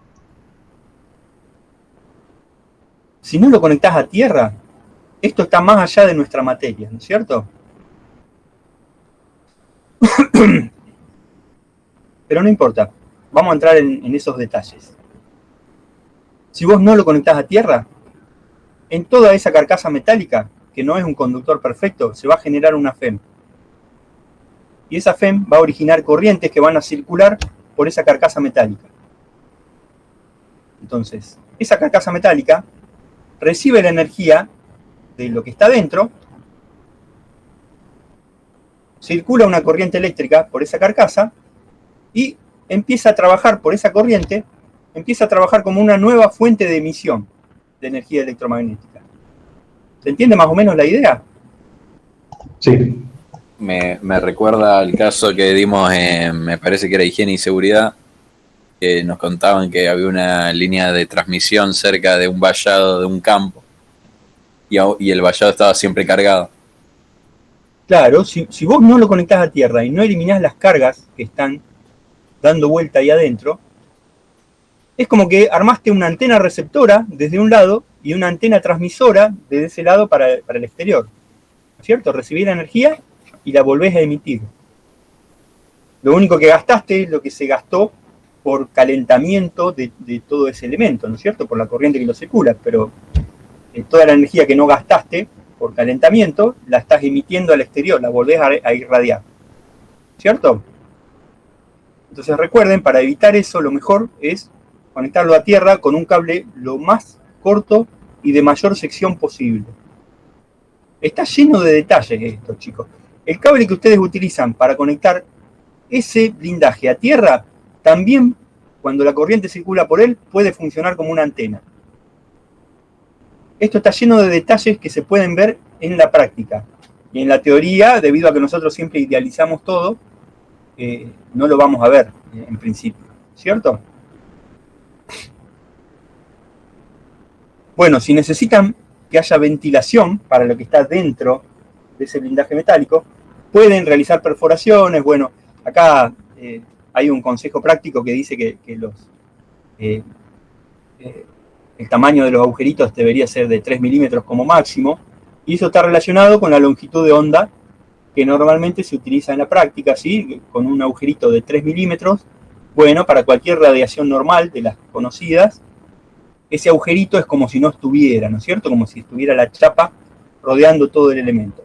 Si no lo conectás a tierra, esto está más allá de nuestra materia, ¿no es cierto? Pero no importa, vamos a entrar en esos detalles. Si vos no lo conectás a tierra, en toda esa carcasa metálica, que no es un conductor perfecto, se va a generar una FEM. Y esa FEM va a originar corrientes que van a circular por esa carcasa metálica. Entonces, esa carcasa metálica recibe la energía de lo que está dentro, circula una corriente eléctrica por esa carcasa y empieza a trabajar por esa corriente, empieza a trabajar como una nueva fuente de emisión de energía electromagnética. ¿Se entiende más o menos la idea? Sí. Me recuerda al caso que dimos me parece que era higiene y seguridad, que nos contaban que había una línea de transmisión cerca de un vallado de un campo y el vallado estaba siempre cargado. Claro, si vos no lo conectás a tierra y no eliminás las cargas que están dando vuelta ahí adentro, es como que armaste una antena receptora desde un lado y una antena transmisora desde ese lado para el exterior. ¿No es cierto? Recibís la energía y la volvés a emitir. Lo único que gastaste es lo que se gastó por calentamiento de todo ese elemento, ¿no es cierto? Por la corriente que lo circula, pero toda la energía que no gastaste por calentamiento la estás emitiendo al exterior, la volvés a irradiar. ¿Cierto? Entonces recuerden, para evitar eso, lo mejor es conectarlo a tierra con un cable lo más corto y de mayor sección posible. Está lleno de detalles esto, chicos. El cable que ustedes utilizan para conectar ese blindaje a tierra, también cuando la corriente circula por él, puede funcionar como una antena. Esto está lleno de detalles que se pueden ver en la práctica. Y en la teoría, debido a que nosotros siempre idealizamos todo, no lo vamos a ver en principio, ¿cierto? Bueno, si necesitan que haya ventilación para lo que está dentro de ese blindaje metálico, pueden realizar perforaciones. Bueno, acá hay un consejo práctico que dice que el tamaño de los agujeritos debería ser de 3 milímetros como máximo, y eso está relacionado con la longitud de onda que normalmente se utiliza en la práctica, ¿sí? Con un agujerito de 3 milímetros, bueno, para cualquier radiación normal de las conocidas, ese agujerito es como si no estuviera, ¿no es cierto? Como si estuviera la chapa rodeando todo el elemento.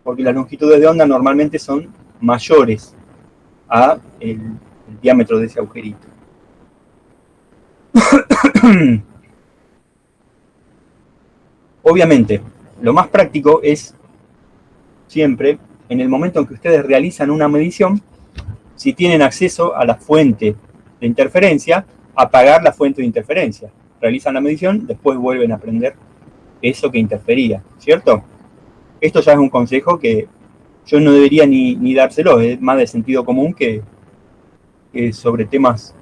Porque las longitudes de onda normalmente son mayores a el diámetro de ese agujerito. Obviamente, lo más práctico es siempre, en el momento en que ustedes realizan una medición, si tienen acceso a la fuente de interferencia, apagar la fuente de interferencia. Realizan la medición, después vuelven a prender eso que interfería, ¿cierto? Esto ya es un consejo que yo no debería ni dárselo, es más de sentido común que sobre temas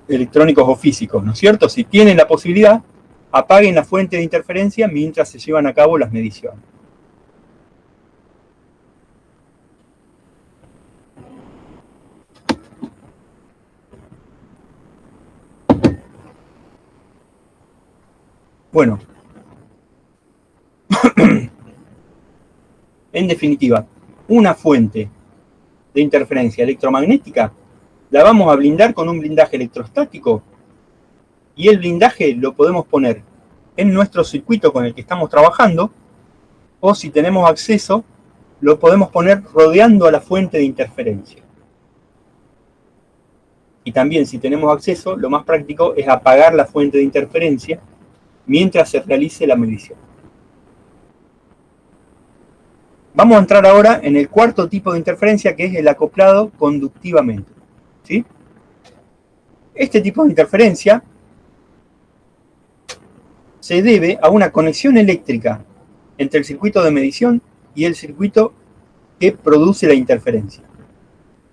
electrónicos o físicos, ¿no es cierto? Si tienen la posibilidad, apaguen la fuente de interferencia mientras se llevan a cabo las mediciones. Bueno, en definitiva, una fuente de interferencia electromagnética la vamos a blindar con un blindaje electrostático, y el blindaje lo podemos poner en nuestro circuito con el que estamos trabajando, o si tenemos acceso, lo podemos poner rodeando a la fuente de interferencia. Y también, si tenemos acceso, lo más práctico es apagar la fuente de interferencia mientras se realice la medición. Vamos a entrar ahora en el cuarto tipo de interferencia, que es el acoplado conductivamente, ¿sí? Este tipo de interferencia se debe a una conexión eléctrica entre el circuito de medición y el circuito que produce la interferencia.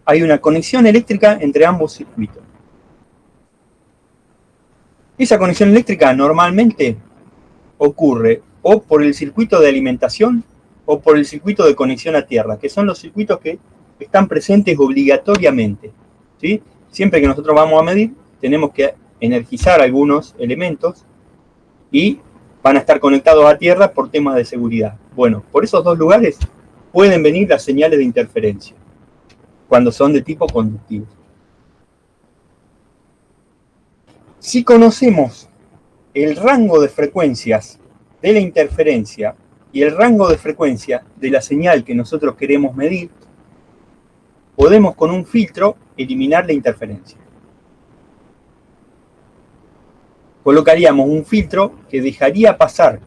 Hay una conexión eléctrica entre ambos circuitos. Esa conexión eléctrica normalmente ocurre o por el circuito de alimentación o por el circuito de conexión a tierra, que son los circuitos que están presentes obligatoriamente, ¿sí? Siempre que nosotros vamos a medir, tenemos que energizar algunos elementos y van a estar conectados a tierra por temas de seguridad. Bueno, por esos dos lugares pueden venir las señales de interferencia, cuando son de tipo conductivo. Si conocemos el rango de frecuencias de la interferencia y el rango de frecuencia de la señal que nosotros queremos medir, podemos con un filtro eliminar la interferencia. Colocaríamos un filtro que dejaría pasar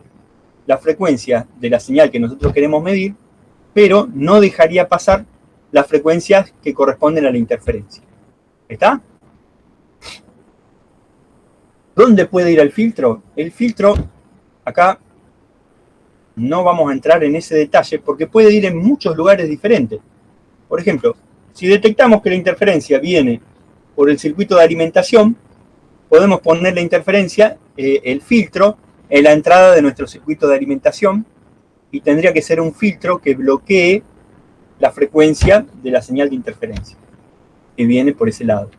la frecuencia de la señal que nosotros queremos medir, pero no dejaría pasar las frecuencias que corresponden a la interferencia. ¿Está? ¿Dónde puede ir el filtro? El filtro, acá no vamos a entrar en ese detalle porque puede ir en muchos lugares diferentes. Por ejemplo, si detectamos que la interferencia viene por el circuito de alimentación, podemos poner la interferencia, el filtro, en la entrada de nuestro circuito de alimentación y tendría que ser un filtro que bloquee la frecuencia de la señal de interferencia que viene por ese lado.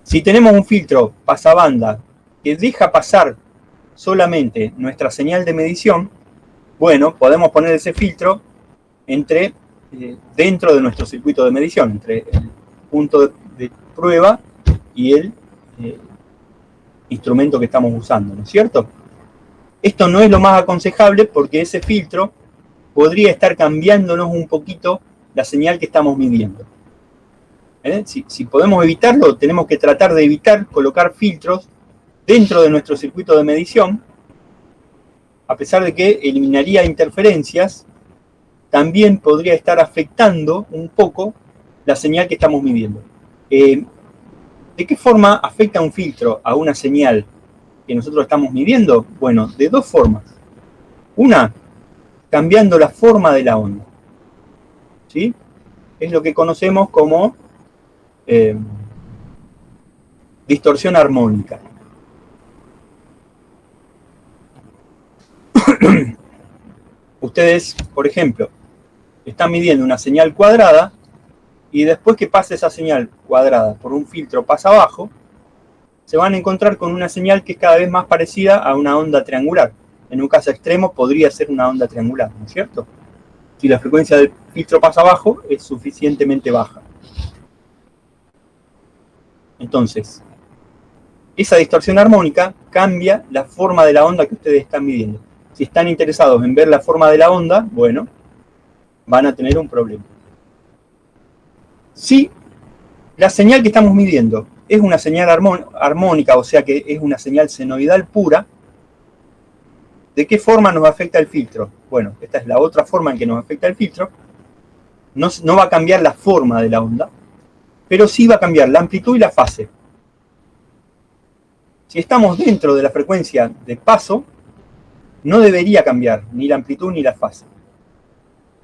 Si tenemos un filtro pasabanda que deja pasar solamente nuestra señal de medición, bueno, podemos poner ese filtro dentro de nuestro circuito de medición, entre el punto de prueba y el instrumento que estamos usando, ¿no es cierto? Esto no es lo más aconsejable porque ese filtro podría estar cambiándonos un poquito la señal que estamos midiendo. Si podemos evitarlo, tenemos que tratar de evitar colocar filtros dentro de nuestro circuito de medición, a pesar de que eliminaría interferencias, también podría estar afectando un poco la señal que estamos midiendo. ¿De qué forma afecta un filtro a una señal que nosotros estamos midiendo? Bueno, de dos formas. Una, cambiando la forma de la onda. ¿Sí? Es lo que conocemos como distorsión armónica. Ustedes, por ejemplo, están midiendo una señal cuadrada y después que pase esa señal cuadrada por un filtro pasa abajo, se van a encontrar con una señal que es cada vez más parecida a una onda triangular. En un caso extremo podría ser una onda triangular, ¿no es cierto? Si la frecuencia del filtro pasa abajo es suficientemente baja. Entonces, esa distorsión armónica cambia la forma de la onda que ustedes están midiendo. Si están interesados en ver la forma de la onda, bueno, van a tener un problema. Si la señal que estamos midiendo es una señal armónica, o sea que es una señal senoidal pura, ¿de qué forma nos afecta el filtro? Bueno, esta es la otra forma en que nos afecta el filtro. No va a cambiar la forma de la onda, pero sí va a cambiar la amplitud y la fase. Si estamos dentro de la frecuencia de paso, no debería cambiar ni la amplitud ni la fase.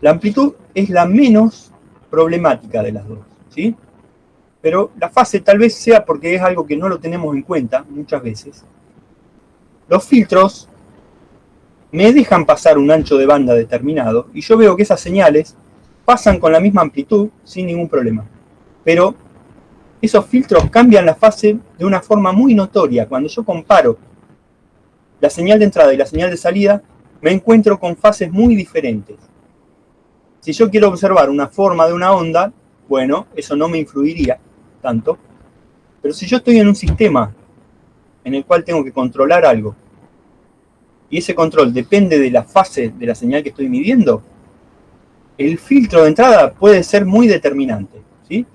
La amplitud es la menos problemática de las dos, ¿sí? Pero la fase tal vez sea porque es algo que no lo tenemos en cuenta muchas veces. Los filtros me dejan pasar un ancho de banda determinado y yo veo que esas señales pasan con la misma amplitud sin ningún problema. Pero esos filtros cambian la fase de una forma muy notoria. Cuando yo comparo la señal de entrada y la señal de salida, me encuentro con fases muy diferentes. Si yo quiero observar una forma de una onda, bueno, eso no me influiría tanto. Pero si yo estoy en un sistema en el cual tengo que controlar algo, y ese control depende de la fase de la señal que estoy midiendo, el filtro de entrada puede ser muy determinante, ¿sí?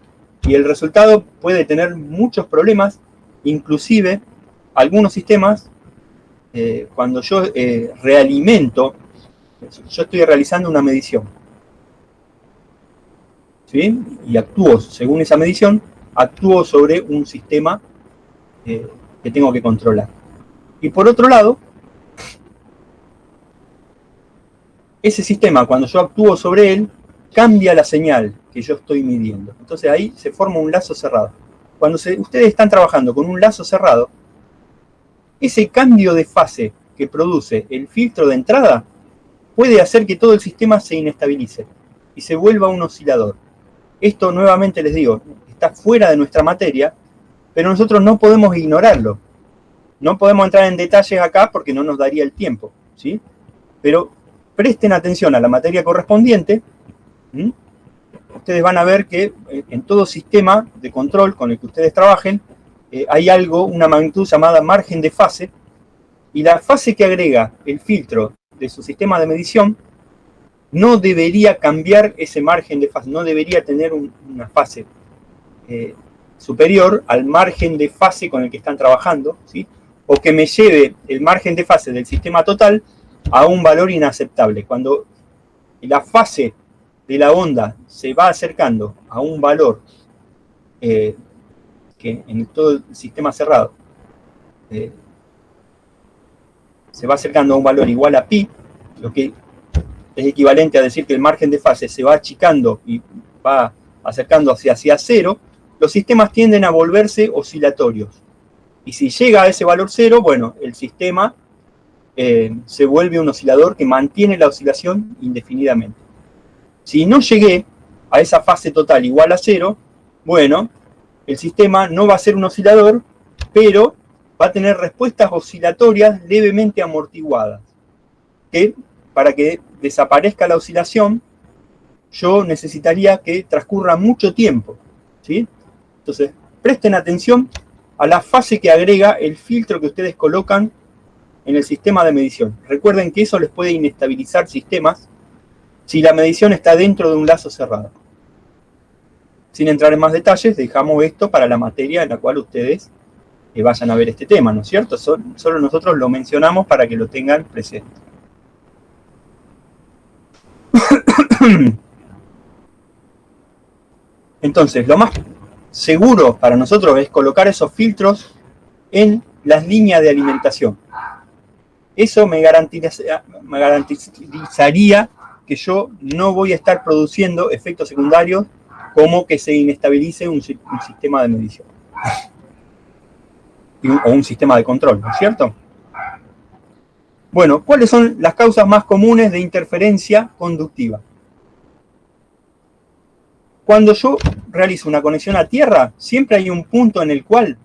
Y el resultado puede tener muchos problemas, inclusive algunos sistemas, cuando yo realimento, yo estoy realizando una medición, ¿sí? Y actúo, según esa medición, actúo sobre un sistema que tengo que controlar. Y por otro lado, ese sistema, cuando yo actúo sobre él, cambia la señal que yo estoy midiendo. Entonces ahí se forma un lazo cerrado. Cuando ustedes están trabajando con un lazo cerrado, ese cambio de fase que produce el filtro de entrada puede hacer que todo el sistema se inestabilice y se vuelva un oscilador. Esto, nuevamente les digo, está fuera de nuestra materia, pero nosotros no podemos ignorarlo. No podemos entrar en detalles acá porque no nos daría el tiempo, ¿sí? Pero presten atención a la materia correspondiente. Ustedes van a ver que en todo sistema de control con el que ustedes trabajen, hay una magnitud llamada margen de fase, y la fase que agrega el filtro de su sistema de medición no debería cambiar ese margen de fase, no debería tener una fase superior al margen de fase con el que están trabajando, ¿sí? O que me lleve el margen de fase del sistema total a un valor inaceptable. Cuando la fase de la onda se va acercando a un valor que en todo el sistema cerrado se va acercando a un valor igual a pi, lo que es equivalente a decir que el margen de fase se va achicando y va acercando hacia cero, los sistemas tienden a volverse oscilatorios. Y si llega a ese valor cero, bueno, el sistema se vuelve un oscilador que mantiene la oscilación indefinidamente. Si no llegué a esa fase total igual a 0, bueno, el sistema no va a ser un oscilador, pero va a tener respuestas oscilatorias levemente amortiguadas, que para que desaparezca la oscilación, yo necesitaría que transcurra mucho tiempo, ¿sí? Entonces, presten atención a la fase que agrega el filtro que ustedes colocan en el sistema de medición. Recuerden que eso les puede inestabilizar sistemas si la medición está dentro de un lazo cerrado. Sin entrar en más detalles, dejamos esto para la materia en la cual ustedes vayan a ver este tema, ¿no es cierto? Solo nosotros lo mencionamos para que lo tengan presente. Entonces, lo más seguro para nosotros es colocar esos filtros en las líneas de alimentación. Eso me garantizaría que yo no voy a estar produciendo efectos secundarios como que se inestabilice un sistema de medición o un sistema de control, ¿no es cierto? Bueno, ¿cuáles son las causas más comunes de interferencia conductiva? Cuando yo realizo una conexión a tierra, siempre hay un punto en el cual,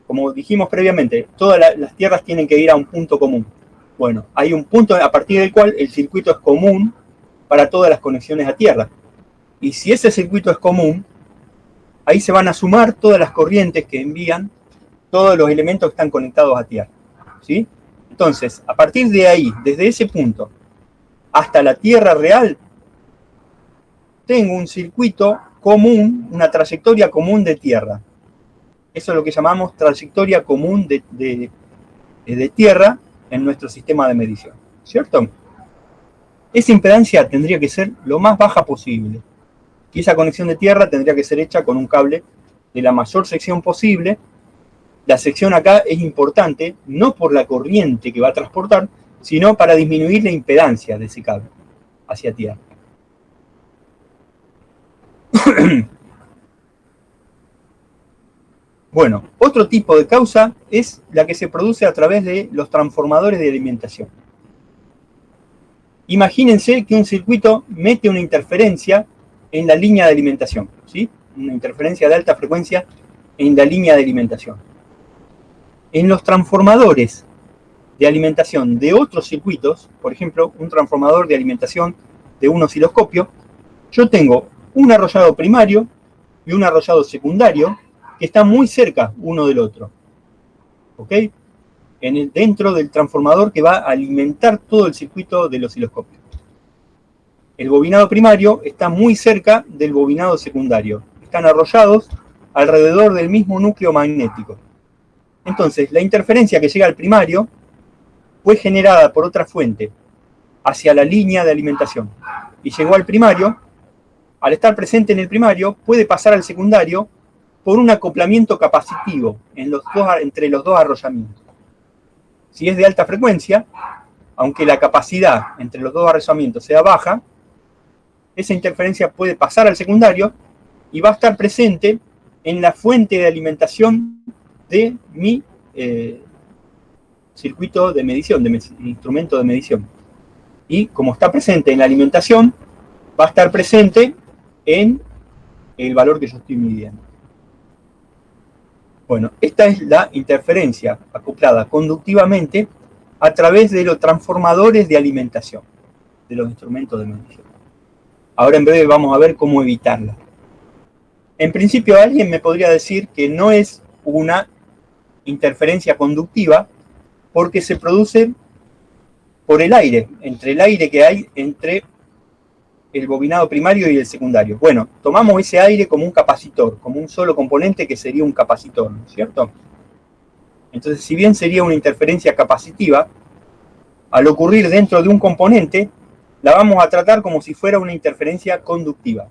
como dijimos previamente, todas las tierras tienen que ir a un punto común. Bueno, hay un punto a partir del cual el circuito es común para todas las conexiones a tierra. Y si ese circuito es común, ahí se van a sumar todas las corrientes que envían todos los elementos que están conectados a tierra, ¿sí? Entonces, a partir de ahí, desde ese punto hasta la tierra real, tengo un circuito común, una trayectoria común de tierra. Eso es lo que llamamos trayectoria común de tierra en nuestro sistema de medición, ¿cierto? Esa impedancia tendría que ser lo más baja posible. Y esa conexión de tierra tendría que ser hecha con un cable de la mayor sección posible. La sección acá es importante, no por la corriente que va a transportar, sino para disminuir la impedancia de ese cable hacia tierra. Bueno, otro tipo de causa es la que se produce a través de los transformadores de alimentación. Imagínense que un circuito mete una interferencia en la línea de alimentación, ¿sí? Una interferencia de alta frecuencia en la línea de alimentación. En los transformadores de alimentación de otros circuitos, por ejemplo, un transformador de alimentación de un osciloscopio, yo tengo un arrollado primario y un arrollado secundario que están muy cerca uno del otro, ¿ok? Dentro del transformador que va a alimentar todo el circuito del osciloscopio. El bobinado primario está muy cerca del bobinado secundario. Están arrollados alrededor del mismo núcleo magnético. Entonces, la interferencia que llega al primario fue generada por otra fuente hacia la línea de alimentación. Y llegó al primario. Al estar presente en el primario, puede pasar al secundario por un acoplamiento capacitivo entre los dos arrollamientos. Si es de alta frecuencia, aunque la capacidad entre los dos arrollamientos sea baja, esa interferencia puede pasar al secundario y va a estar presente en la fuente de alimentación de mi circuito de medición, de mi instrumento de medición. Y como está presente en la alimentación, va a estar presente en el valor que yo estoy midiendo. Bueno, esta es la interferencia acoplada conductivamente a través de los transformadores de alimentación, de los instrumentos de medición. Ahora en breve vamos a ver cómo evitarla. En principio alguien me podría decir que no es una interferencia conductiva porque se produce por el aire, entre el aire que hay entre el bobinado primario y el secundario. Bueno, tomamos ese aire como un capacitor, como un solo componente que sería un capacitor, ¿no es cierto? Entonces, si bien sería una interferencia capacitiva, al ocurrir dentro de un componente, la vamos a tratar como si fuera una interferencia conductiva.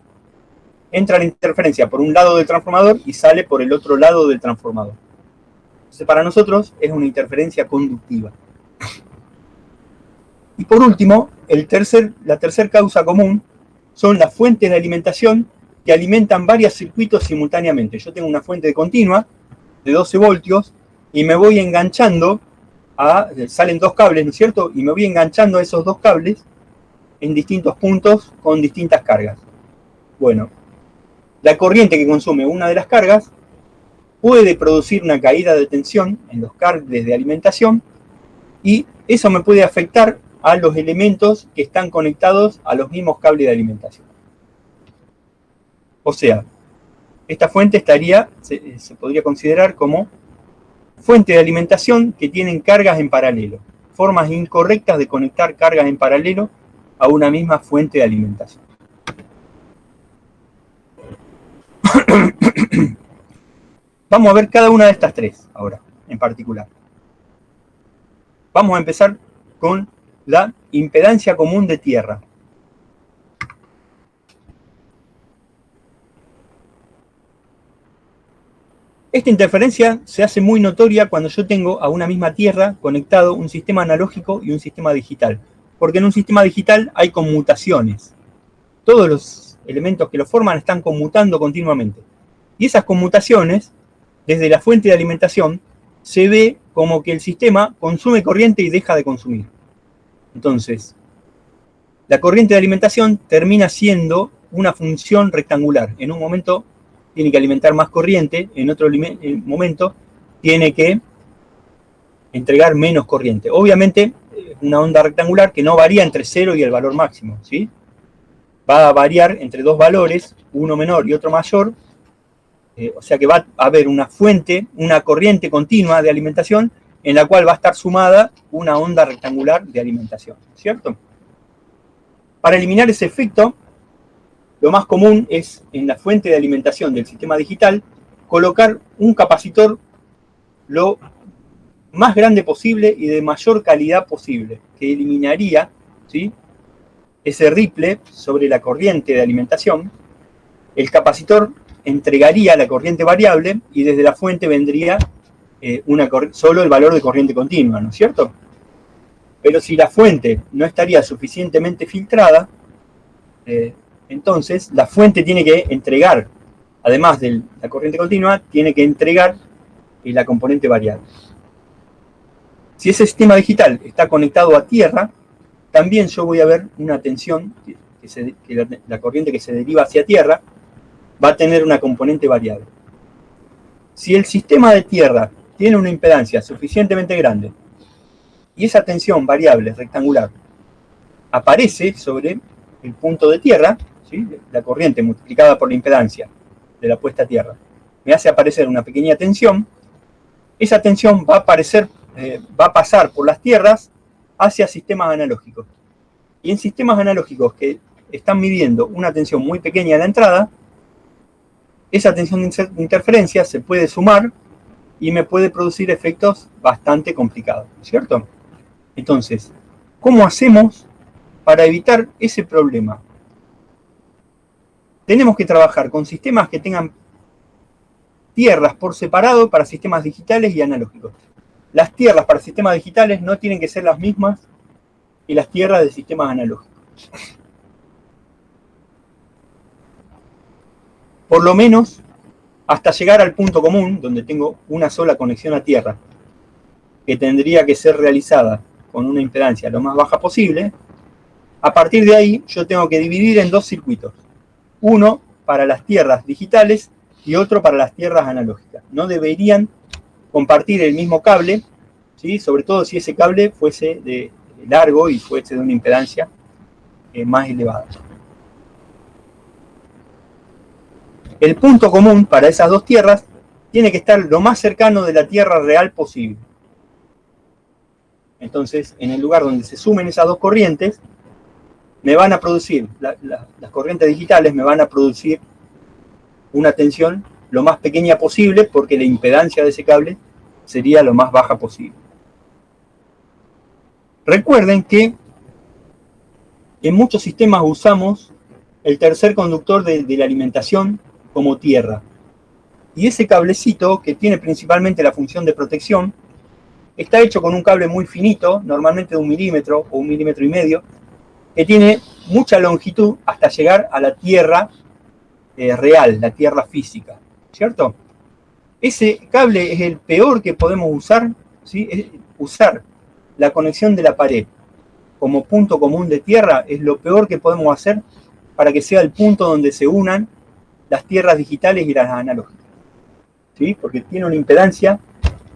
Entra la interferencia por un lado del transformador y sale por el otro lado del transformador. Entonces, para nosotros es una interferencia conductiva. Y por último, la tercera causa común son las fuentes de alimentación que alimentan varios circuitos simultáneamente. Yo tengo una fuente continua de 12 voltios y me voy enganchando salen dos cables, ¿no es cierto? Y me voy enganchando a esos dos cables en distintos puntos con distintas cargas. Bueno, la corriente que consume una de las cargas puede producir una caída de tensión en los cables de alimentación y eso me puede afectar a los elementos que están conectados a los mismos cables de alimentación. O sea, esta fuente se podría considerar como fuente de alimentación que tienen cargas en paralelo, formas incorrectas de conectar cargas en paralelo a una misma fuente de alimentación. Vamos a ver cada una de estas tres ahora, en particular. Vamos a empezar con la impedancia común de tierra. Esta interferencia se hace muy notoria cuando yo tengo a una misma tierra conectado un sistema analógico y un sistema digital. Porque en un sistema digital hay conmutaciones. Todos los elementos que lo forman están conmutando continuamente. Y esas conmutaciones, desde la fuente de alimentación, se ve como que el sistema consume corriente y deja de consumir. Entonces, la corriente de alimentación termina siendo una función rectangular. En un momento tiene que alimentar más corriente, en otro momento tiene que entregar menos corriente. Obviamente, una onda rectangular que no varía entre 0 y el valor máximo, ¿sí? Va a variar entre dos valores, uno menor y otro mayor, o sea que va a haber una fuente, una corriente continua de alimentación en la cual va a estar sumada una onda rectangular de alimentación, ¿cierto? Para eliminar ese efecto, lo más común es en la fuente de alimentación del sistema digital colocar un capacitor lo más grande posible y de mayor calidad posible, que eliminaría, ¿sí?, ese ripple sobre la corriente de alimentación. El capacitor entregaría la corriente variable y desde la fuente vendría solo el valor de corriente continua, ¿no es cierto? Pero si la fuente no estaría suficientemente filtrada, entonces la fuente tiene que entregar, además de la corriente continua, tiene que entregar la componente variable. Si ese sistema digital está conectado a tierra, también yo voy a ver una tensión, la corriente que se deriva hacia tierra va a tener una componente variable. Si el sistema de tierra tiene una impedancia suficientemente grande y esa tensión variable rectangular aparece sobre el punto de tierra, ¿sí?, la corriente multiplicada por la impedancia de la puesta a tierra me hace aparecer una pequeña tensión, esa tensión va a pasar por las tierras hacia sistemas analógicos. Y en sistemas analógicos que están midiendo una tensión muy pequeña en la entrada, esa tensión de interferencia se puede sumar y me puede producir efectos bastante complicados, ¿cierto? Entonces, ¿cómo hacemos para evitar ese problema? Tenemos que trabajar con sistemas que tengan tierras por separado para sistemas digitales y analógicos. Las tierras para sistemas digitales no tienen que ser las mismas que las tierras de sistemas analógicos. Por lo menos hasta llegar al punto común, donde tengo una sola conexión a tierra, que tendría que ser realizada con una impedancia lo más baja posible. A partir de ahí yo tengo que dividir en dos circuitos. Uno para las tierras digitales y otro para las tierras analógicas. No deberían compartir el mismo cable, ¿sí?, sobre todo si ese cable fuese de largo y fuese de una impedancia más elevada. El punto común para esas dos tierras tiene que estar lo más cercano de la tierra real posible. Entonces, en el lugar donde se sumen esas dos corrientes, me van a producir, las corrientes digitales me van a producir una tensión lo más pequeña posible porque la impedancia de ese cable sería lo más baja posible. Recuerden que en muchos sistemas usamos el tercer conductor de la alimentación como tierra. Y ese cablecito, que tiene principalmente la función de protección, está hecho con un cable muy finito, normalmente de 1 milímetro o 1,5 milímetros, que tiene mucha longitud hasta llegar a la tierra real, la tierra física, ¿cierto? Ese cable es el peor que podemos usar, ¿sí? Usar la conexión de la pared como punto común de tierra es lo peor que podemos hacer para que sea el punto donde se unan las tierras digitales y las analógicas. ¿Sí? Porque tiene una impedancia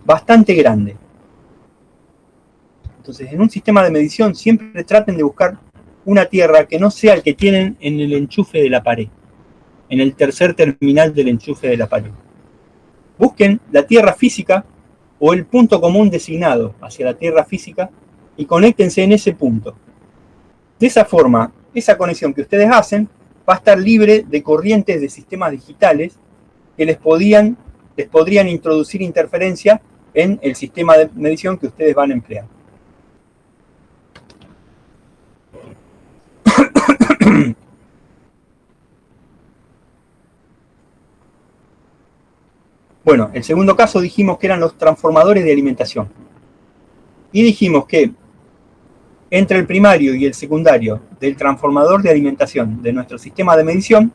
bastante grande. Entonces, en un sistema de medición siempre traten de buscar una tierra que no sea el que tienen en el enchufe de la pared, en el tercer terminal del enchufe de la pared. Busquen la tierra física o el punto común designado hacia la tierra física y conéctense en ese punto. De esa forma, esa conexión que ustedes hacen va a estar libre de corrientes de sistemas digitales que les podrían introducir interferencia en el sistema de medición que ustedes van a emplear. Bueno, el segundo caso dijimos que eran los transformadores de alimentación. Y dijimos que entre el primario y el secundario del transformador de alimentación de nuestro sistema de medición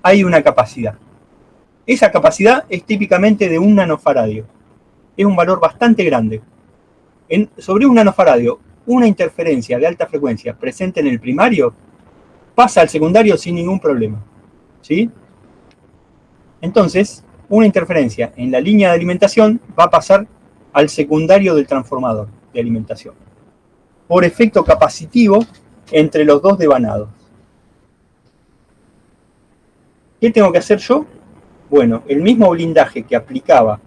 hay una capacidad. Esa capacidad es típicamente de 1 nanofaradio. Es un valor bastante grande. Sobre 1 nanofaradio, una interferencia de alta frecuencia presente en el primario pasa al secundario sin ningún problema. ¿Sí? Entonces, una interferencia en la línea de alimentación va a pasar al secundario del transformador de alimentación, por efecto capacitivo entre los dos devanados. ¿Qué tengo que hacer yo? Bueno, el mismo blindaje que aplicaba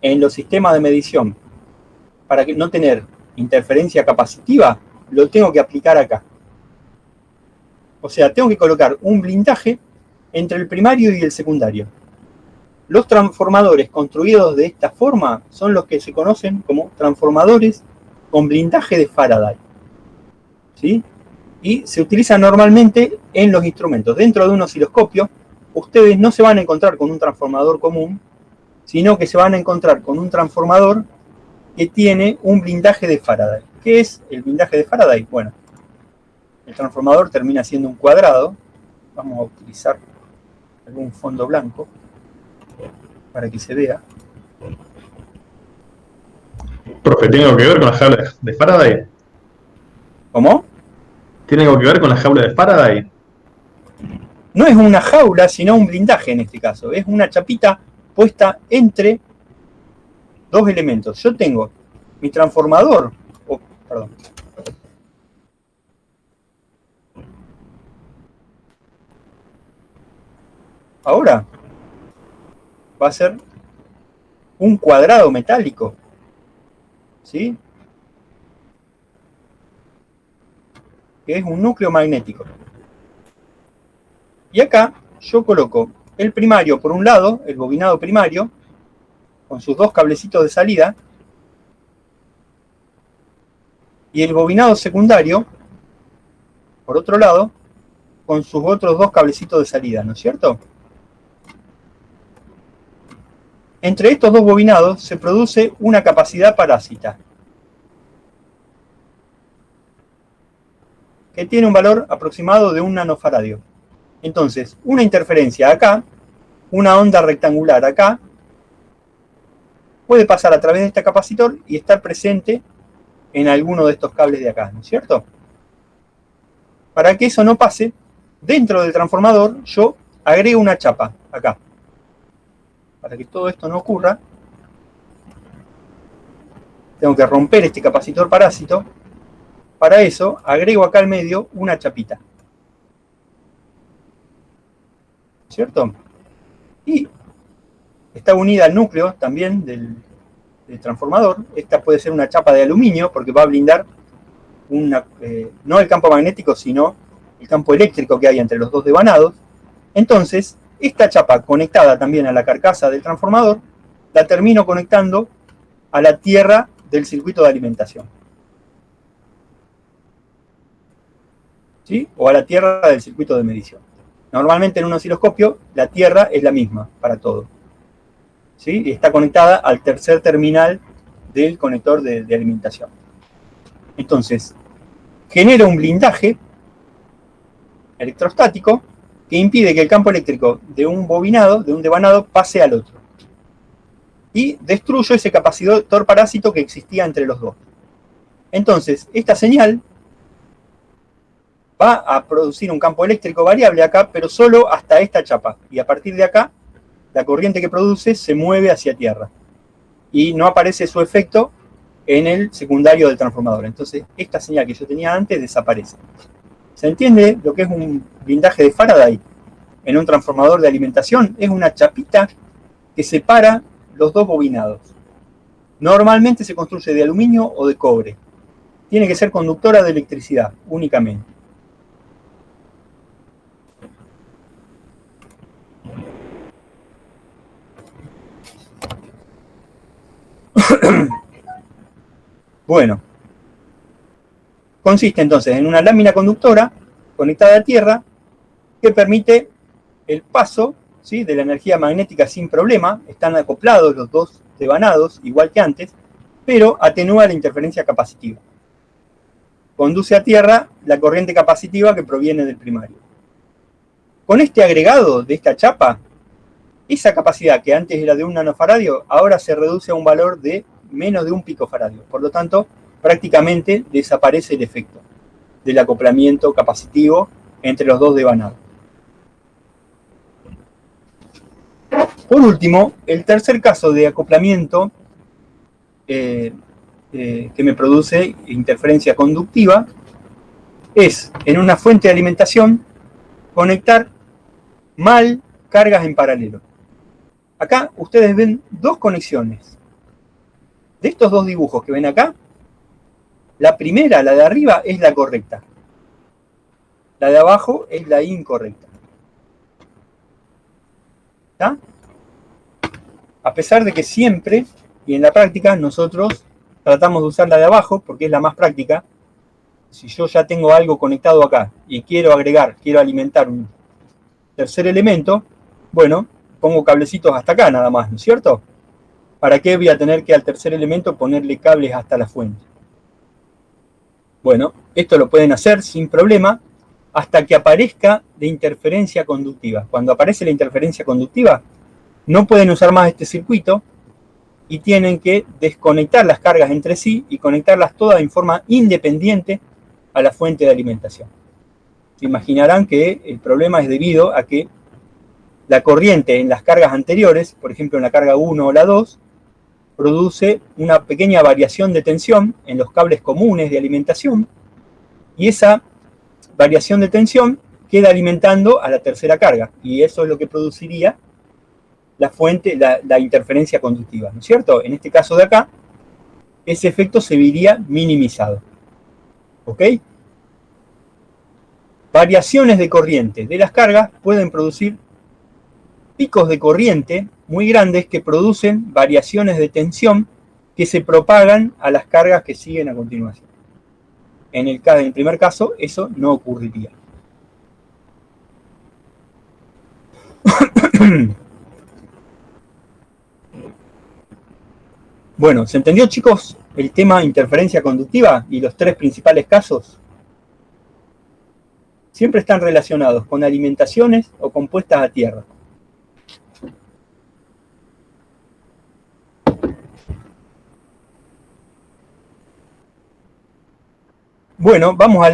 en los sistemas de medición para no tener interferencia capacitiva, lo tengo que aplicar acá. O sea, tengo que colocar un blindaje entre el primario y el secundario. Los transformadores construidos de esta forma son los que se conocen como transformadores con blindaje de Faraday. ¿Sí? Y se utilizan normalmente en los instrumentos. Dentro de un osciloscopio, ustedes no se van a encontrar con un transformador común, sino que se van a encontrar con un transformador que tiene un blindaje de Faraday. ¿Qué es el blindaje de Faraday? Bueno, el transformador termina siendo un cuadrado. Vamos a utilizar algún fondo blanco para que se vea. Profe, ¿tiene algo que ver con la jaula de Faraday? ¿Cómo? ¿Tiene algo que ver con la jaula de Faraday? No es una jaula, sino un blindaje en este caso. Es una chapita puesta entre dos elementos. Yo tengo mi transformador, perdón. Ahora va a ser un cuadrado metálico. ¿Sí? Que es un núcleo magnético. Y acá yo coloco el primario por un lado, el bobinado primario, con sus dos cablecitos de salida, y el bobinado secundario, por otro lado, con sus otros dos cablecitos de salida, ¿no es cierto? Entre estos dos bobinados se produce una capacidad parásita, que tiene un valor aproximado de 1 nanofaradio. Entonces, una interferencia acá, una onda rectangular acá, puede pasar a través de este capacitor y estar presente en alguno de estos cables de acá, ¿no es cierto? Para que eso no pase, dentro del transformador yo agrego una chapa acá. Para que todo esto no ocurra, tengo que romper este capacitor parásito. Para eso agrego acá al medio una chapita. ¿Cierto? Y está unida al núcleo también del transformador. Esta puede ser una chapa de aluminio porque va a blindar no el campo magnético, sino el campo eléctrico que hay entre los dos devanados. Entonces, esta chapa conectada también a la carcasa del transformador, la termino conectando a la tierra del circuito de alimentación. ¿Sí? O a la tierra del circuito de medición. Normalmente en un osciloscopio la tierra es la misma para todo. ¿Sí? Y está conectada al tercer terminal del conector de alimentación. Entonces, genera un blindaje electrostático que impide que el campo eléctrico de un bobinado, de un devanado, pase al otro. y destruyo ese capacitor parásito que existía entre los dos. Entonces, esta señal va a producir un campo eléctrico variable acá, pero solo hasta esta chapa. Y a partir de acá, la corriente que produce se mueve hacia tierra. Y no aparece su efecto en el secundario del transformador. Entonces, esta señal que yo tenía antes desaparece. ¿Se entiende lo que es un blindaje de Faraday? En un transformador de alimentación es una chapita que separa los dos bobinados. Normalmente se construye de aluminio o de cobre. Tiene que ser conductora de electricidad únicamente. Bueno, consiste entonces en una lámina conductora conectada a tierra que permite el paso, ¿sí?, de la energía magnética sin problema. Están acoplados los dos devanados, igual que antes, pero atenúa la interferencia capacitiva. Conduce a tierra la corriente capacitiva que proviene del primario. Con este agregado de esta chapa, esa capacidad que antes era de 1 nanofaradio, ahora se reduce a un valor de menos de 1 picofaradio. Por lo tanto, prácticamente desaparece el efecto del acoplamiento capacitivo entre los dos devanados. Por último, el tercer caso de acoplamiento que me produce interferencia conductiva es, en una fuente de alimentación, conectar mal cargas en paralelo. Acá ustedes ven dos conexiones. De estos dos dibujos que ven acá, la primera, la de arriba, es la correcta. La de abajo es la incorrecta. ¿Está? A pesar de que siempre, y en la práctica, nosotros tratamos de usar la de abajo porque es la más práctica. Si yo ya tengo algo conectado acá y quiero agregar, quiero alimentar un tercer elemento, bueno, pongo cablecitos hasta acá nada más, ¿no es cierto? ¿Para qué voy a tener que al tercer elemento ponerle cables hasta la fuente? Bueno, esto lo pueden hacer sin problema hasta que aparezca la interferencia conductiva. Cuando aparece la interferencia conductiva, no pueden usar más este circuito y tienen que desconectar las cargas entre sí y conectarlas todas en forma independiente a la fuente de alimentación. Se imaginarán que el problema es debido a que la corriente en las cargas anteriores, por ejemplo en la carga 1 o la 2, produce una pequeña variación de tensión en los cables comunes de alimentación y esa variación de tensión queda alimentando a la tercera carga y eso es lo que produciría la fuente, la interferencia conductiva, ¿no es cierto? En este caso de acá, ese efecto se vería minimizado. ¿Ok? Variaciones de corriente de las cargas pueden producir picos de corriente muy grandes que producen variaciones de tensión que se propagan a las cargas que siguen a continuación. En el primer caso, eso no ocurriría. Bueno, ¿se entendió, chicos, el tema interferencia conductiva y los tres principales casos? Siempre están relacionados con alimentaciones o compuestas a tierra. Bueno, vamos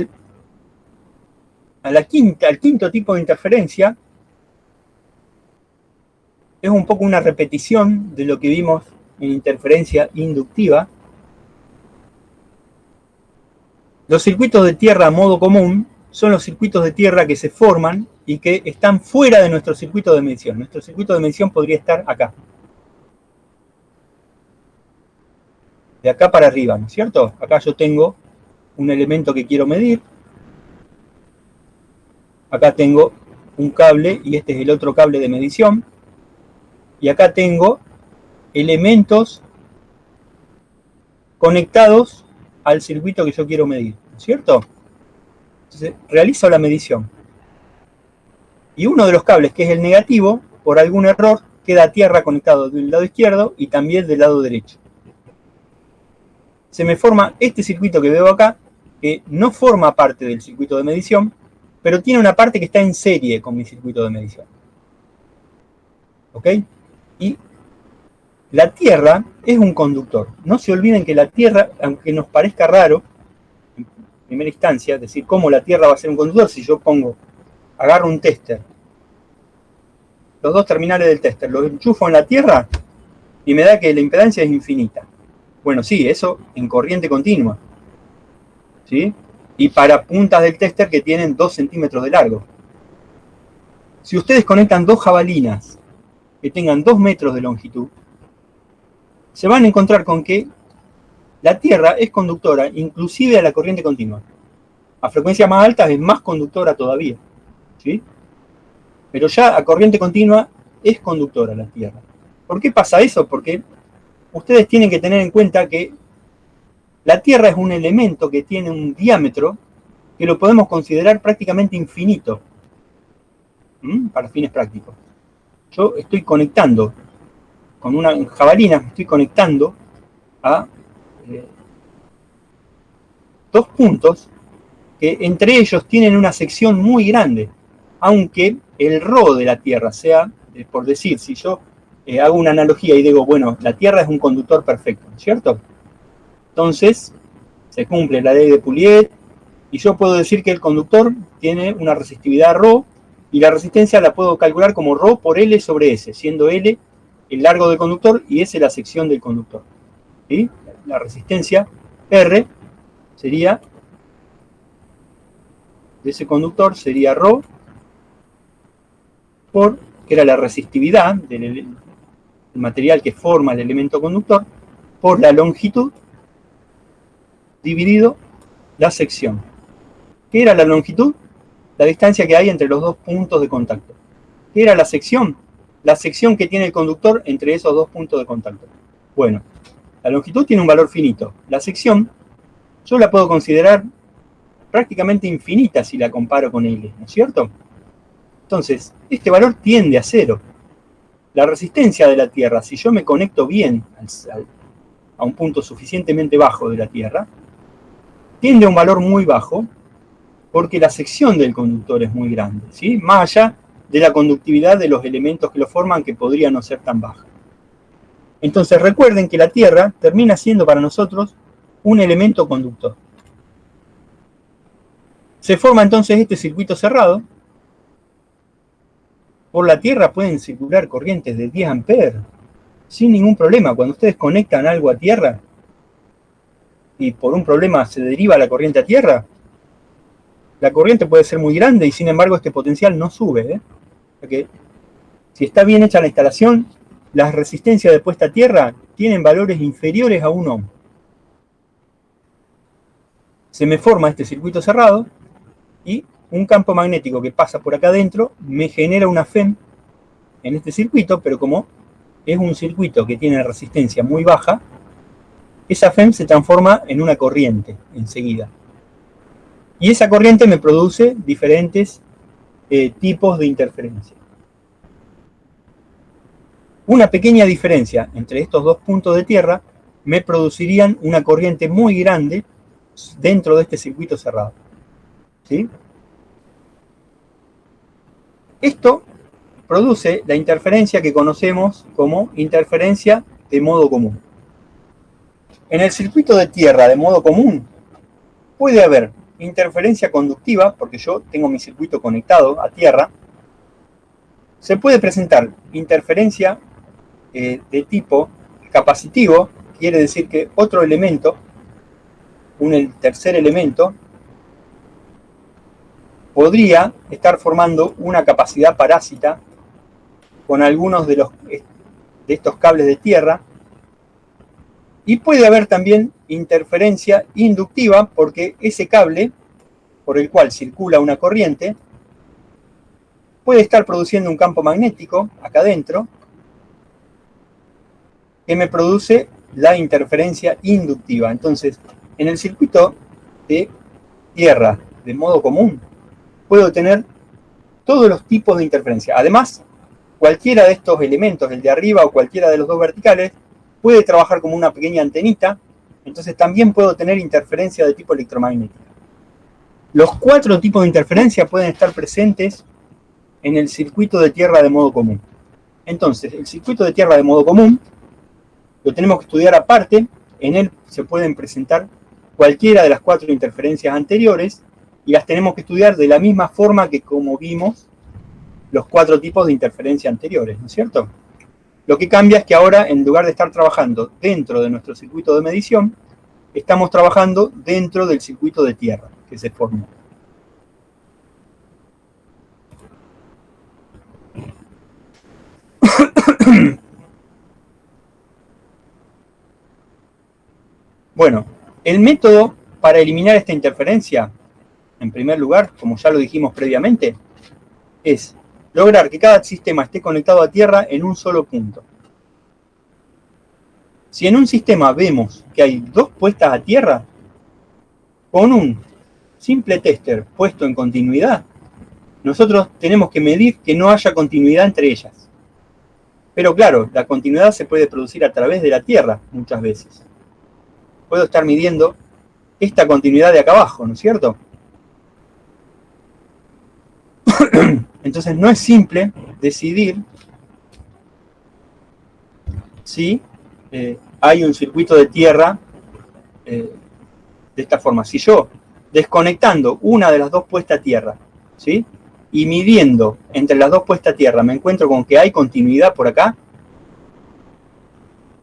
al quinto tipo de interferencia. Es un poco una repetición de lo que vimos en interferencia inductiva. Los circuitos de tierra a modo común son los circuitos de tierra que se forman y que están fuera de nuestro circuito de medición. Nuestro circuito de medición podría estar acá. De acá para arriba, ¿no es cierto? Acá yo tengo un elemento que quiero medir. Acá tengo un cable y este es el otro cable de medición. Y acá tengo elementos conectados al circuito que yo quiero medir, ¿no es cierto? Entonces, realizo la medición. Y uno de los cables, que es el negativo, por algún error, queda a tierra conectado del lado izquierdo y también del lado derecho. Se me forma este circuito que veo acá, que no forma parte del circuito de medición, pero tiene una parte que está en serie con mi circuito de medición. ¿Ok? Y La Tierra es un conductor. No se olviden que la Tierra, aunque nos parezca raro, en primera instancia, decir cómo la Tierra va a ser un conductor, si yo agarro un tester, los dos terminales del tester, los enchufo en la Tierra y me da que la impedancia es infinita. Bueno, sí, eso en corriente continua, ¿sí? Y para puntas del tester que tienen 2 centímetros de largo. Si ustedes conectan dos jabalinas que tengan 2 metros de longitud, se van a encontrar con que la Tierra es conductora, inclusive a la corriente continua. A frecuencias más altas es más conductora todavía, ¿sí? Pero ya a corriente continua es conductora la Tierra. ¿Por qué pasa eso? Porque ustedes tienen que tener en cuenta que la Tierra es un elemento que tiene un diámetro que lo podemos considerar prácticamente infinito, para fines prácticos. Yo estoy conectando con una jabalina, estoy conectando a 2 puntos que entre ellos tienen una sección muy grande, aunque el ρ de la Tierra sea, por decir, si yo hago una analogía y digo, bueno, la Tierra es un conductor perfecto, ¿cierto? Entonces, se cumple la ley de Pouliot y yo puedo decir que el conductor tiene una resistividad ρ y la resistencia la puedo calcular como ρ por L sobre S, siendo L el largo del conductor y S la sección del conductor. ¿Sí? La resistencia R sería, de ese conductor sería ρ por, que era la resistividad del material que forma el elemento conductor, por la longitud dividido la sección. ¿Qué era la longitud? La distancia que hay entre los 2 puntos de contacto. ¿Qué era la sección? La sección que tiene el conductor entre esos 2 puntos de contacto. Bueno, la longitud tiene un valor finito. La sección yo la puedo considerar prácticamente infinita si la comparo con L, ¿no es cierto? Entonces, este valor tiende a 0. La resistencia de la Tierra, si yo me conecto bien a un punto suficientemente bajo de la Tierra, tiende a un valor muy bajo porque la sección del conductor es muy grande, ¿sí? Más allá de la conductividad de los elementos que lo forman, que podría no ser tan baja. Entonces recuerden que la Tierra termina siendo para nosotros un elemento conductor. Se forma entonces este circuito cerrado. Por la Tierra pueden circular corrientes de 10 amperes sin ningún problema. Cuando ustedes conectan algo a Tierra y por un problema se deriva la corriente a Tierra, la corriente puede ser muy grande y sin embargo este potencial no sube, Porque si está bien hecha la instalación, las resistencias de puesta a tierra tienen valores inferiores a 1 ohm. Se me forma este circuito cerrado y un campo magnético que pasa por acá adentro me genera una FEM en este circuito, pero como es un circuito que tiene resistencia muy baja, esa FEM se transforma en una corriente enseguida. Y esa corriente me produce diferentes tipos de interferencia. Una pequeña diferencia entre estos 2 puntos de tierra me producirían una corriente muy grande dentro de este circuito cerrado. ¿Sí? Esto produce la interferencia que conocemos como interferencia de modo común. En el circuito de tierra de modo común puede haber interferencia conductiva, porque yo tengo mi circuito conectado a tierra. Se puede presentar interferencia de tipo capacitivo, quiere decir que otro elemento, un tercer elemento, podría estar formando una capacidad parásita con algunos de estos cables de tierra. Y puede haber también interferencia inductiva porque ese cable por el cual circula una corriente puede estar produciendo un campo magnético acá adentro que me produce la interferencia inductiva. Entonces, en el circuito de tierra de modo común puedo tener todos los tipos de interferencia. Además, cualquiera de estos elementos, el de arriba o cualquiera de los dos verticales, puede trabajar como una pequeña antenita, entonces también puedo tener interferencia de tipo electromagnética. Los 4 tipos de interferencia pueden estar presentes en el circuito de tierra de modo común. Entonces, el circuito de tierra de modo común Lo tenemos que estudiar aparte. En él se pueden presentar cualquiera de las 4 interferencias anteriores y las tenemos que estudiar de la misma forma que como vimos los 4 tipos de interferencia anteriores, ¿no es cierto? Lo que cambia es que ahora, en lugar de estar trabajando dentro de nuestro circuito de medición, estamos trabajando dentro del circuito de tierra que se formó. Bueno, el método para eliminar esta interferencia, en primer lugar, como ya lo dijimos previamente, es lograr que cada sistema esté conectado a tierra en un solo punto. Si en un sistema vemos que hay 2 puestas a tierra, con un simple tester puesto en continuidad, nosotros tenemos que medir que no haya continuidad entre ellas. Pero claro, la continuidad se puede producir a través de la tierra muchas veces. Puedo estar midiendo esta continuidad de acá abajo, ¿no es cierto? Entonces no es simple decidir si hay un circuito de tierra de esta forma. Si yo, desconectando una de las 2 puestas a tierra, ¿sí?, y midiendo entre las 2 puestas a tierra, me encuentro con que hay continuidad por acá,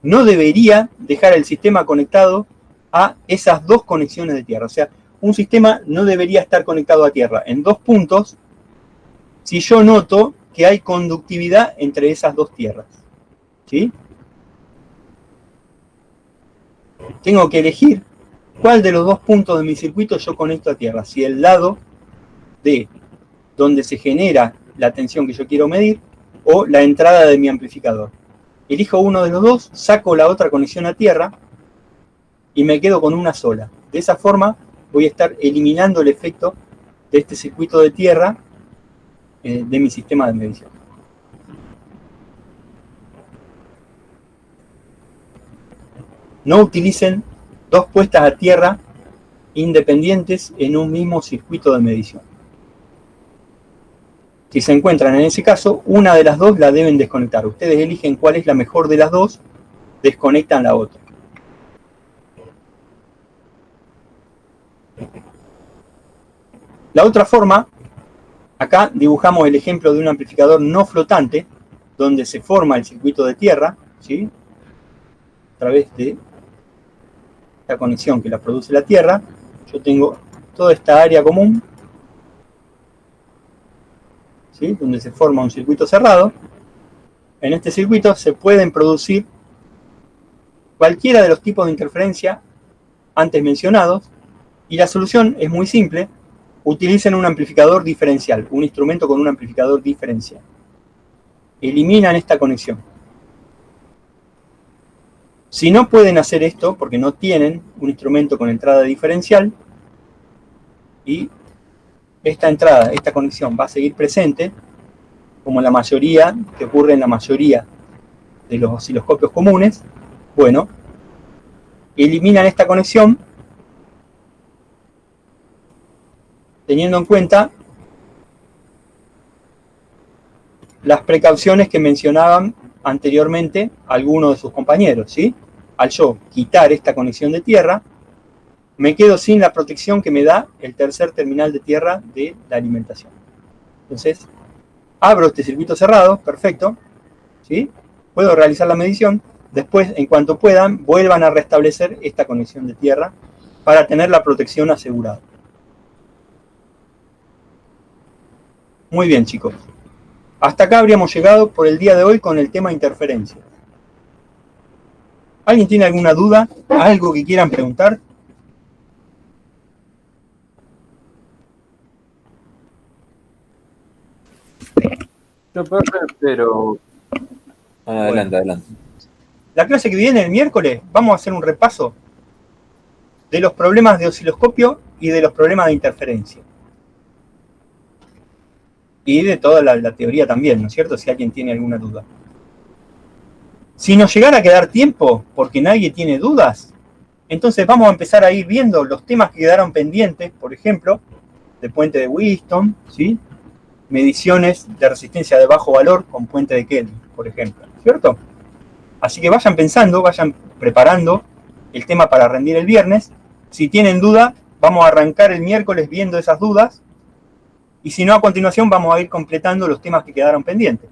no debería dejar el sistema conectado a esas 2 conexiones de tierra. O sea, un sistema no debería estar conectado a tierra en 2 puntos si yo noto que hay conductividad entre esas 2 tierras. ¿Sí? Tengo que elegir cuál de los 2 puntos de mi circuito yo conecto a tierra. Si el lado de donde se genera la tensión que yo quiero medir o la entrada de mi amplificador. Elijo uno de los 2, saco la otra conexión a tierra y me quedo con una sola. De esa forma voy a estar eliminando el efecto de este circuito de tierra de mi sistema de medición. No utilicen 2 puestas a tierra independientes en un mismo circuito de medición. Si se encuentran en ese caso, una de las 2 la deben desconectar. Ustedes eligen cuál es la mejor de las 2, desconectan la otra. La otra forma, acá dibujamos el ejemplo de un amplificador no flotante, donde se forma el circuito de tierra, ¿sí?, a través de esta conexión que la produce la tierra. Yo tengo toda esta área común, ¿sí?, donde se forma un circuito cerrado. En este circuito se pueden producir cualquiera de los tipos de interferencia antes mencionados, y la solución es muy simple. Utilicen un amplificador diferencial, un instrumento con un amplificador diferencial. Eliminan esta conexión. Si no pueden hacer esto, porque no tienen un instrumento con entrada diferencial, y esta entrada, esta conexión va a seguir presente, como la mayoría, que ocurre en la mayoría de los osciloscopios comunes, bueno, eliminan esta conexión teniendo en cuenta las precauciones que mencionaban anteriormente algunos de sus compañeros, ¿sí? Al yo quitar esta conexión de tierra, me quedo sin la protección que me da el tercer terminal de tierra de la alimentación. Entonces, abro este circuito cerrado, perfecto, ¿sí? Puedo realizar la medición. Después, en cuanto puedan, vuelvan a restablecer esta conexión de tierra para tener la protección asegurada. Muy bien, chicos. Hasta acá habríamos llegado por el día de hoy con el tema interferencia. ¿Alguien tiene alguna duda? ¿Algo que quieran preguntar? No, pero... Adelante, adelante. La clase que viene el miércoles vamos a hacer un repaso de los problemas de osciloscopio y de los problemas de interferencia. Y de toda la teoría también, ¿no es cierto? Si alguien tiene alguna duda. Si nos llegara a quedar tiempo, porque nadie tiene dudas, entonces vamos a empezar a ir viendo los temas que quedaron pendientes, por ejemplo, de puente de Wheatstone, ¿sí? Mediciones de resistencia de bajo valor con puente de Kelvin, por ejemplo, ¿cierto? Así que vayan pensando, vayan preparando el tema para rendir el viernes. Si tienen duda, vamos a arrancar el miércoles viendo esas dudas. Y si no, a continuación vamos a ir completando los temas que quedaron pendientes.